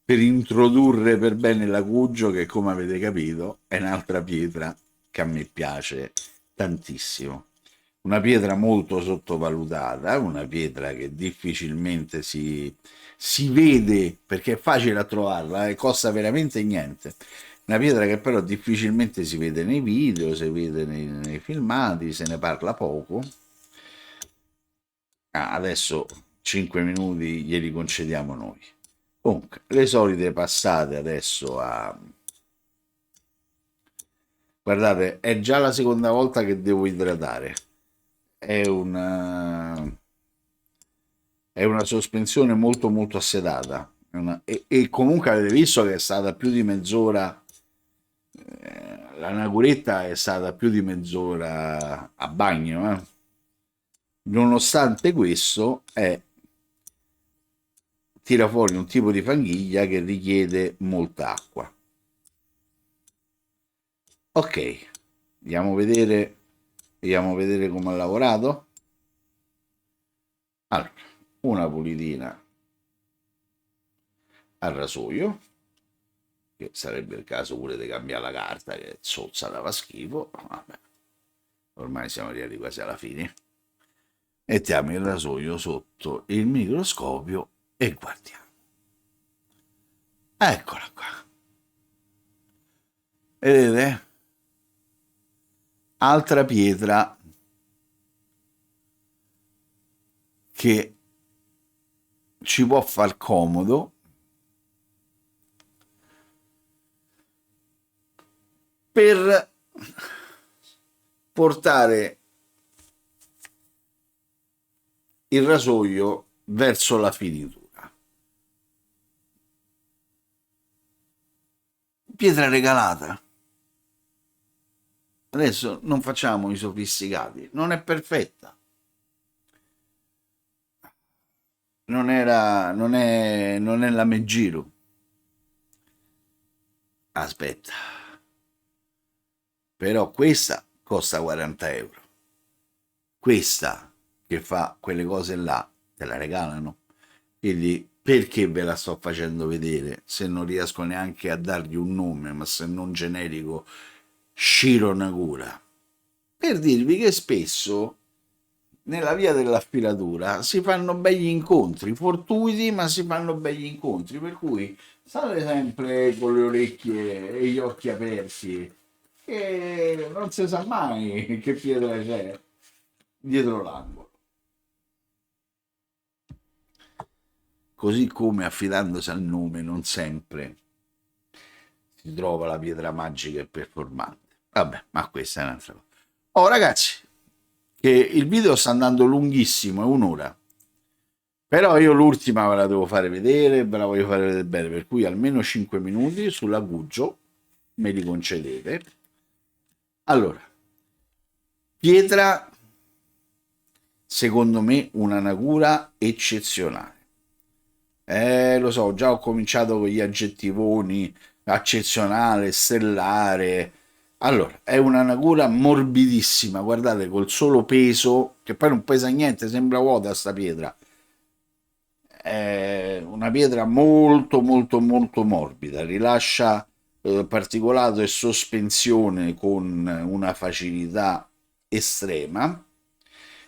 [SPEAKER 1] per introdurre per bene la Gugio, che come avete capito è un'altra pietra che a me piace tantissimo. Una pietra molto sottovalutata, una pietra che difficilmente si vede perché è facile a trovarla e costa veramente niente. Una pietra che però difficilmente si vede nei video, si vede nei filmati, se ne parla poco. Adesso 5 minuti glieli concediamo noi. Comunque, le solite passate adesso a... Guardate, è già la seconda volta che devo idratare. È una sospensione molto molto assetata. E comunque avete visto che è stata più di mezz'ora, la naguretta è stata più di mezz'ora a bagno. Nonostante questo, tira fuori un tipo di fanghiglia che richiede molta acqua. Ok, vediamo a vedere come ha lavorato. Allora, una pulitina al rasoio, che sarebbe il caso pure di cambiare la carta, che zozza dava schifo. Vabbè, ormai siamo arrivati quasi alla fine. Mettiamo il rasoio sotto il microscopio e guardiamo. Eccola qua. Vedete? Altra pietra che ci può far comodo per portare il rasoio verso la finitura. Pietra regalata. Adesso non facciamo i sofisticati, non è perfetta. Non è la Megiro. Aspetta. Però questa costa 40 euro. Questa che fa quelle cose là, te la regalano. Quindi perché ve la sto facendo vedere se non riesco neanche a dargli un nome, ma se non generico Shiro Nagura? Per dirvi che spesso nella via dell'affilatura si fanno begli incontri, fortuiti, ma si fanno begli incontri, per cui state sempre con le orecchie e gli occhi aperti, che non si sa mai che pietra c'è dietro l'angolo. Così come affidandosi al nome non sempre si trova la pietra magica e performante. Vabbè, ma questa è un'altra cosa. Oh ragazzi, che il video sta andando lunghissimo, è un'ora. Però io l'ultima ve la devo fare vedere, ve la voglio fare vedere bene, per cui almeno 5 minuti sulla Gugio me li concedete. Allora, pietra, secondo me, una nagura eccezionale. Lo so, già ho cominciato con gli aggettivoni, eccezionale, stellare. Allora, è una nagura morbidissima, guardate, col solo peso, che poi non pesa niente, sembra vuota sta pietra. È una pietra molto molto molto morbida, rilascia particolato e sospensione con una facilità estrema.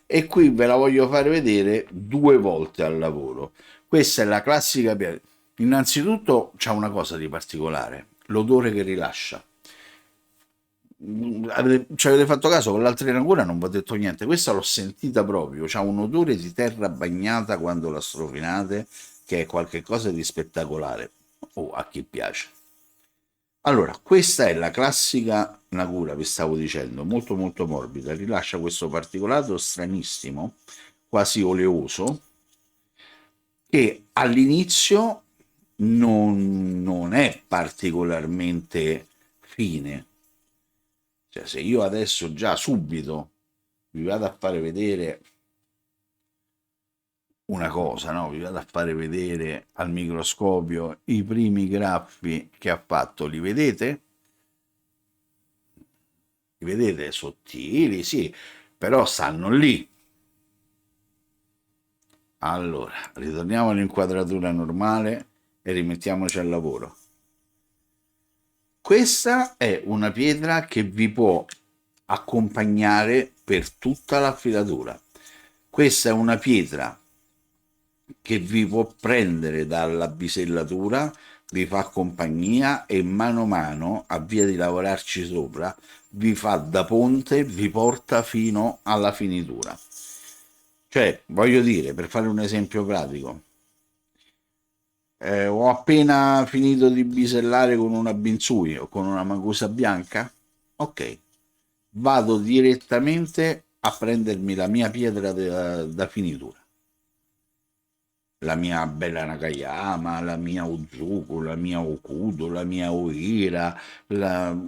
[SPEAKER 1] E qui ve la voglio fare vedere due volte al lavoro. Questa è la classica pietra. Innanzitutto c'è una cosa di particolare, l'odore che rilascia. Ci avete fatto caso, con l'altra ancora non vi ho detto niente, questa l'ho sentita proprio, c'ha un odore di terra bagnata quando la strofinate, che è qualcosa di spettacolare. Oh, a chi piace. Allora, questa è la classica nagura, vi stavo dicendo, molto molto morbida, rilascia questo particolato stranissimo, quasi oleoso, che all'inizio non è particolarmente fine. Cioè, se io adesso già subito vi vado a fare vedere una cosa, no? Vi vado a fare vedere al microscopio i primi graffi che ha fatto, li vedete? li vedete sottili, sì, però stanno lì. Allora, ritorniamo all'inquadratura normale e rimettiamoci al lavoro. Questa è una pietra che vi può accompagnare per tutta la filatura. Questa è una pietra che vi può prendere dalla bisellatura, vi fa compagnia e mano a mano, a via di lavorarci sopra, vi fa da ponte, vi porta fino alla finitura. Cioè, voglio dire, per fare un esempio pratico, ho appena finito di bisellare con una Binsui o con una Macusa bianca, ok, vado direttamente a prendermi la mia pietra da finitura, la mia bella Nakayama, la mia Uzuku, la mia Okudo, la mia Oira, quella,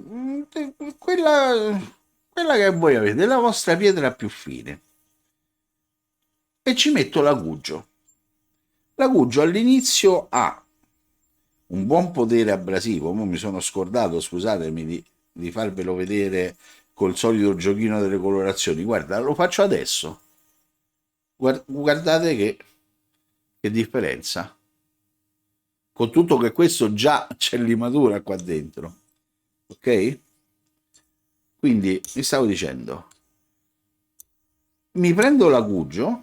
[SPEAKER 1] quella che voi avete, la vostra pietra più fine, e ci metto l'agugio. L'agugio all'inizio ha un buon potere abrasivo. Mo mi sono scordato, scusatemi, di farvelo vedere col solito giochino delle colorazioni. Guarda, lo faccio adesso. Guardate che differenza. Con tutto che questo già c'è limatura qua dentro. Ok? Quindi mi stavo dicendo, mi prendo l'agugio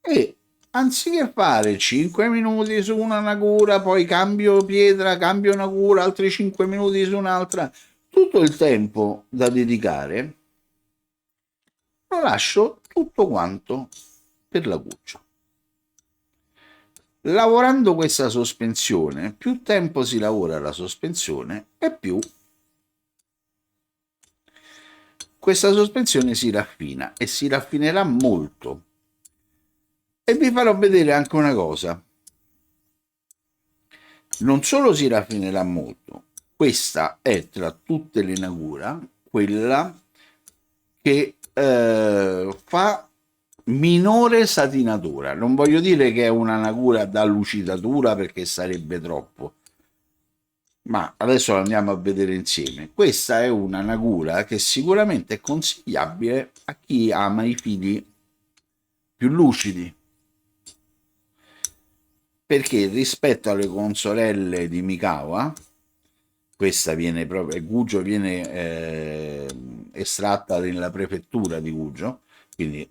[SPEAKER 1] e anziché fare 5 minuti su una nagura, poi cambio pietra, cambio nagura, altri 5 minuti su un'altra, tutto il tempo da dedicare lo lascio tutto quanto per l'agugio. Lavorando questa sospensione, più tempo si lavora la sospensione e più questa sospensione si raffina e si raffinerà molto. E vi farò vedere anche una cosa. Non solo si raffinerà molto, questa è tra tutte le nagura quella che fa minore satinatura. Non voglio dire che è una nagura da lucidatura perché sarebbe troppo, ma adesso la andiamo a vedere insieme. Questa è una nagura che sicuramente è consigliabile a chi ama i fili più lucidi, perché rispetto alle consorelle di Mikawa, questa viene proprio, Gugio viene estratta nella prefettura di Gugio, quindi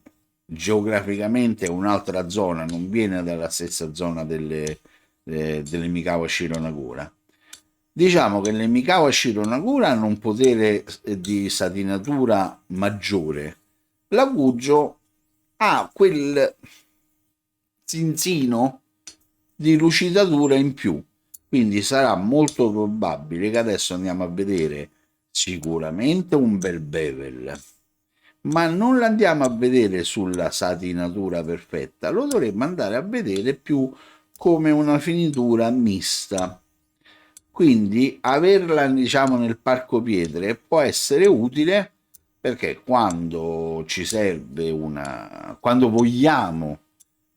[SPEAKER 1] geograficamente è un'altra zona, non viene dalla stessa zona delle Mikawa Shironagura. Diciamo che le Mikawa Shironagura hanno un potere di satinatura maggiore. La Gugio ha quel zinzino di lucidatura in più, quindi sarà molto probabile che adesso andiamo a vedere sicuramente un bel bevel, ma non l'andiamo a vedere sulla satinatura perfetta, lo dovremmo andare a vedere più come una finitura mista. Quindi averla, diciamo, nel parco pietre può essere utile perché quando ci serve quando vogliamo,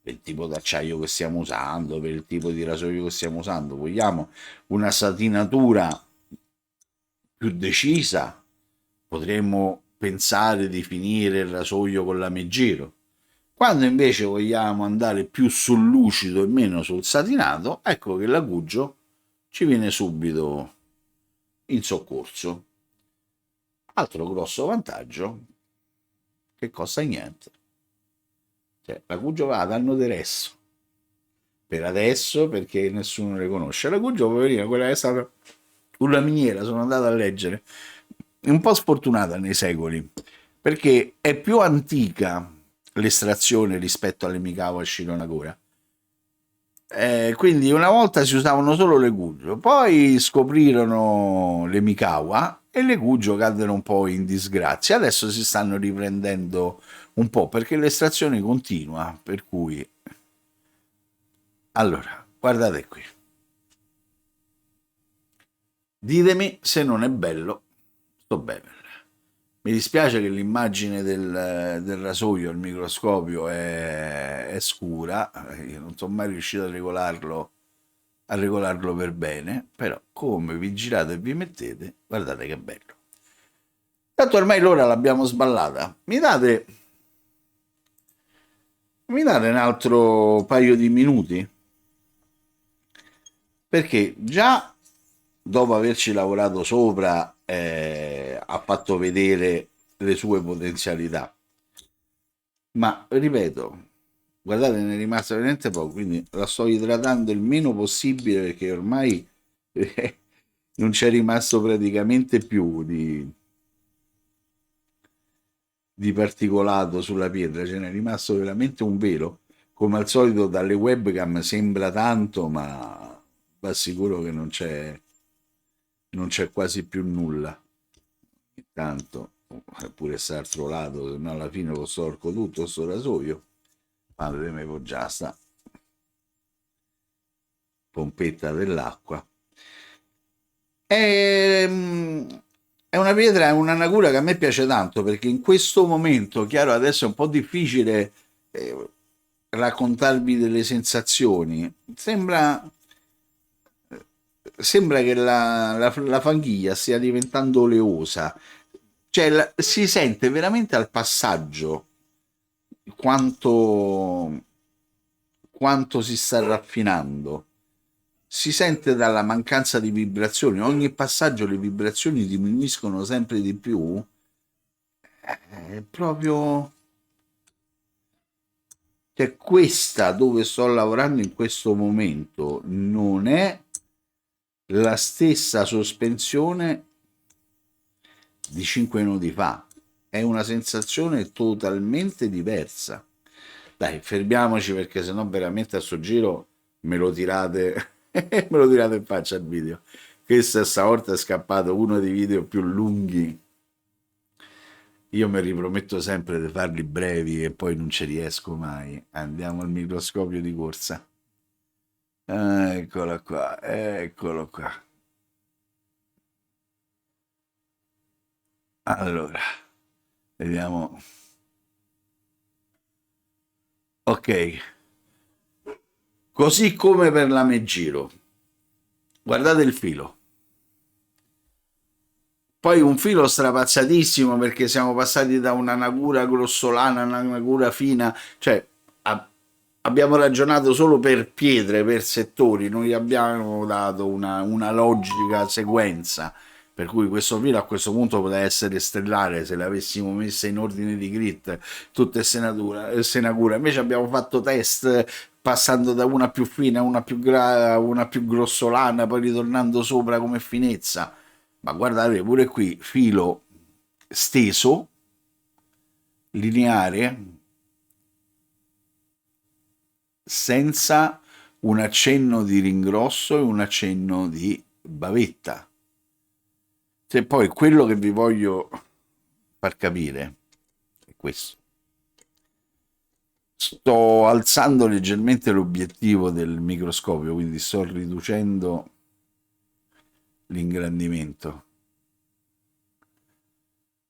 [SPEAKER 1] per il tipo d'acciaio che stiamo usando, per il tipo di rasoio che stiamo usando, vogliamo una satinatura più decisa, potremmo pensare di finire il rasoio con la Megiro. Quando invece vogliamo andare più sul lucido e meno sul satinato, ecco che l'agugio ci viene subito in soccorso. Altro grosso vantaggio che costa niente. Cioè, l'agugio va ad anno adesso. Per adesso, perché nessuno le conosce. L'agugio, poverina, quella che è stata una miniera, sono andato a leggere, è un po' sfortunata nei secoli, perché è più antica l'estrazione rispetto alle Mikawa e Shironagura. Quindi una volta si usavano solo le Gugio, poi scoprirono le Mikawa e le Gugio caddero un po' in disgrazia. Adesso si stanno riprendendo un po' perché l'estrazione continua, per cui allora, guardate qui. Ditemi se non è bello sto bevel. Mi dispiace che l'immagine del rasoio al microscopio è scura, io non sono mai riuscito a regolarlo per bene, però come vi girate e vi mettete, guardate che bello. Tanto ormai l'ora l'abbiamo sballata. Mi date un altro paio di minuti? Perché già dopo averci lavorato sopra ha fatto vedere le sue potenzialità. Ma ripeto, guardate, ne è rimasto veramente poco, quindi la sto idratando il meno possibile perché ormai non c'è rimasto praticamente più di particolato sulla pietra, ce n'è rimasto veramente un velo. Come al solito dalle webcam sembra tanto, ma vi assicuro che non c'è quasi più nulla. Intanto, pure quest'altro lato, se no alla fine lo storco tutto sto rasoio. Madre mia, già sta pompetta dell'acqua. È una pietra, è una natura che a me piace tanto perché in questo momento, chiaro, adesso è un po' difficile eh, raccontarvi delle sensazioni. Sembra che la fanghiglia stia diventando oleosa, cioè si sente veramente al passaggio quanto, quanto si sta raffinando. Si sente dalla mancanza di vibrazioni, ogni passaggio le vibrazioni diminuiscono sempre di più. È proprio, cioè, questa dove sto lavorando in questo momento non è la stessa sospensione di 5 minuti fa, è una sensazione totalmente diversa. Dai, fermiamoci perché sennò veramente a sto giro me lo tirate, me lo tirate in faccia il video. Questo stavolta è scappato uno dei video più lunghi. Io mi riprometto sempre di farli brevi e poi non ci riesco mai. Andiamo al microscopio di corsa. Eccolo qua, eccolo qua. Allora, vediamo. Ok, così come per la Megiro. Guardate il filo. Poi un filo strapazzatissimo perché siamo passati da una nagura grossolana a una nagura fina, cioè abbiamo ragionato solo per pietre, per settori, non gli abbiamo dato una logica sequenza. Per cui questo filo a questo punto poteva essere stellare se l'avessimo messa in ordine di grit, tutte senagura. Invece abbiamo fatto test passando da una più fina a una più grossolana, poi ritornando sopra come finezza. Ma guardate pure qui, filo steso, lineare, senza un accenno di ringrosso e un accenno di bavetta. Se poi quello che vi voglio far capire è questo. Sto alzando leggermente l'obiettivo del microscopio, quindi sto riducendo l'ingrandimento.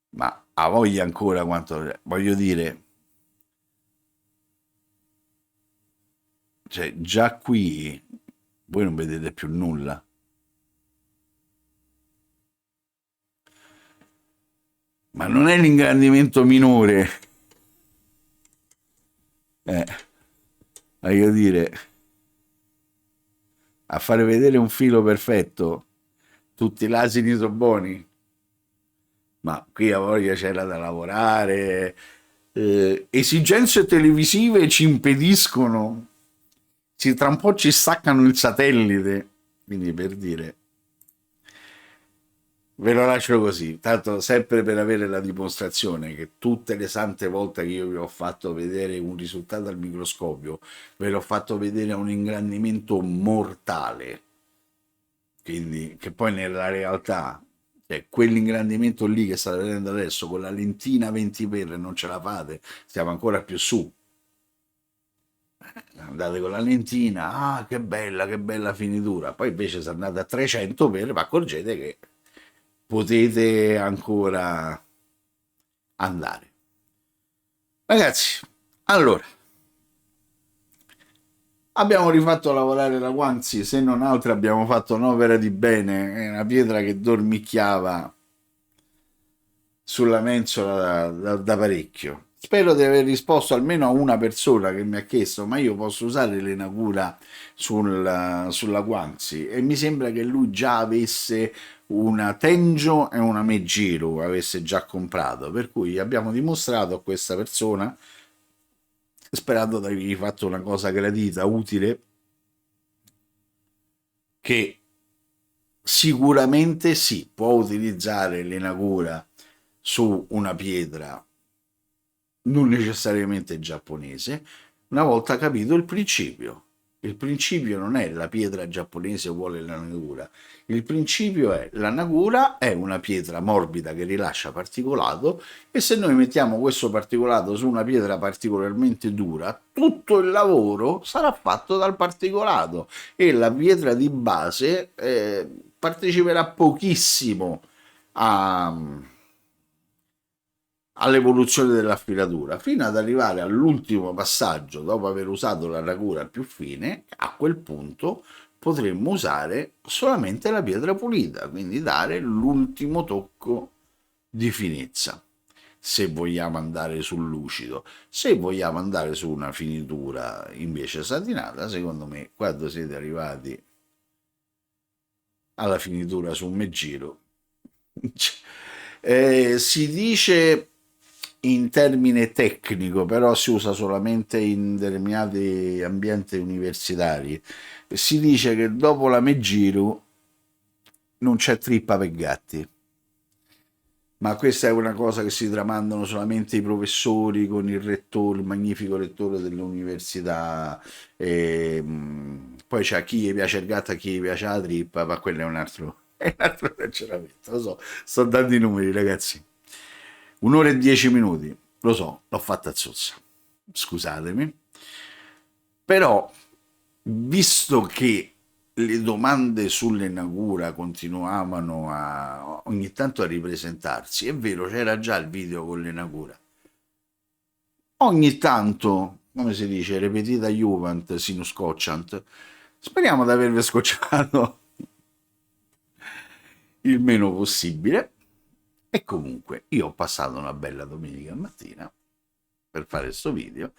[SPEAKER 1] Ma ha voglia ancora quanto... Voglio dire, cioè già qui voi non vedete più nulla. Ma non è l'ingrandimento minore, eh, voglio dire, a fare vedere un filo perfetto, tutti gli asini sono buoni, ma qui a voglia c'era da lavorare, esigenze televisive ci impediscono, tra un po' ci staccano il satellite, quindi per dire, ve lo lascio così, tanto sempre per avere la dimostrazione che tutte le sante volte che io vi ho fatto vedere un risultato al microscopio, ve l'ho fatto vedere a un ingrandimento mortale, quindi che poi nella realtà, cioè, quell'ingrandimento lì che state vedendo adesso con la lentina 20x non ce la fate, stiamo ancora più su. Andate con la lentina, ah che bella finitura, poi invece se andate a 300 per, vi accorgete che potete ancora andare. Ragazzi, allora, abbiamo rifatto lavorare la Guanzi, se non altro abbiamo fatto un'opera di bene, è una pietra che dormicchiava sulla mensola da parecchio. Spero di aver risposto almeno a una persona che mi ha chiesto: ma io posso usare l'Enagura sulla Guanxi? E mi sembra che lui già avesse una Tenjo e una Megiro, avesse già comprato, per cui abbiamo dimostrato a questa persona, sperando di avergli fatto una cosa gradita, utile, che sicuramente sì, può utilizzare l'Enagura su una pietra non necessariamente giapponese, una volta capito il principio. Il principio non è la pietra giapponese uguale alla Nagura. Il principio è la Nagura è una pietra morbida che rilascia particolato, e se noi mettiamo questo particolato su una pietra particolarmente dura, tutto il lavoro sarà fatto dal particolato, e la pietra di base parteciperà pochissimo a, all'evoluzione dell'affilatura, fino ad arrivare all'ultimo passaggio. Dopo aver usato la ragura più fine, a quel punto potremmo usare solamente la pietra pulita, quindi dare l'ultimo tocco di finezza. Se vogliamo andare sul lucido, se vogliamo andare su una finitura invece satinata, secondo me quando siete arrivati alla finitura su un Meggiro, si dice in termine tecnico, però si usa solamente in determinati ambienti universitari. Si dice che dopo la Meggiru non c'è trippa per gatti. Ma questa è una cosa che si tramandano solamente i professori con il rettore, il magnifico rettore dell'università. Poi c'è chi gli piace il gatto e chi gli piace la trippa, ma quello è un altro ragionamento. Lo so, sto dando i numeri, ragazzi. Un'ora e 10 minuti, lo so, l'ho fatta a zozza. Scusatemi. Però, visto che le domande sulle Nagura continuavano ogni tanto a ripresentarsi, è vero, c'era già il video con le Nagura. Ogni tanto, come si dice, repetita Juvent, sinus scocciant. Speriamo di avervi scocciato il meno possibile. E comunque, io ho passato una bella domenica mattina per fare questo video.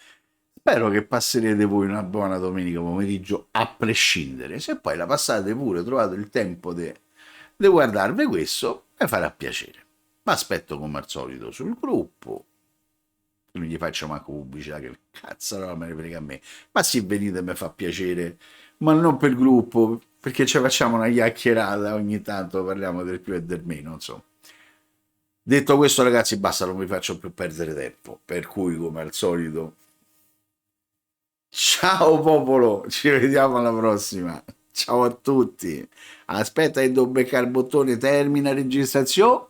[SPEAKER 1] Spero che passerete voi una buona domenica pomeriggio, a prescindere. Se poi la passate pure, trovate il tempo di guardarvi questo, mi farà piacere. Ma aspetto come al solito sul gruppo. Non gli faccio manco pubblicità, che cazzo no, me ne frega a me. Ma se venite mi fa piacere, ma non per gruppo, perché ci facciamo una chiacchierata ogni tanto, parliamo del più e del meno, insomma. Detto questo, ragazzi, basta, non vi faccio più perdere tempo. Per cui, come al solito, ciao popolo, ci vediamo alla prossima. Ciao a tutti. Aspetta che devo beccare il bottone termina registrazione.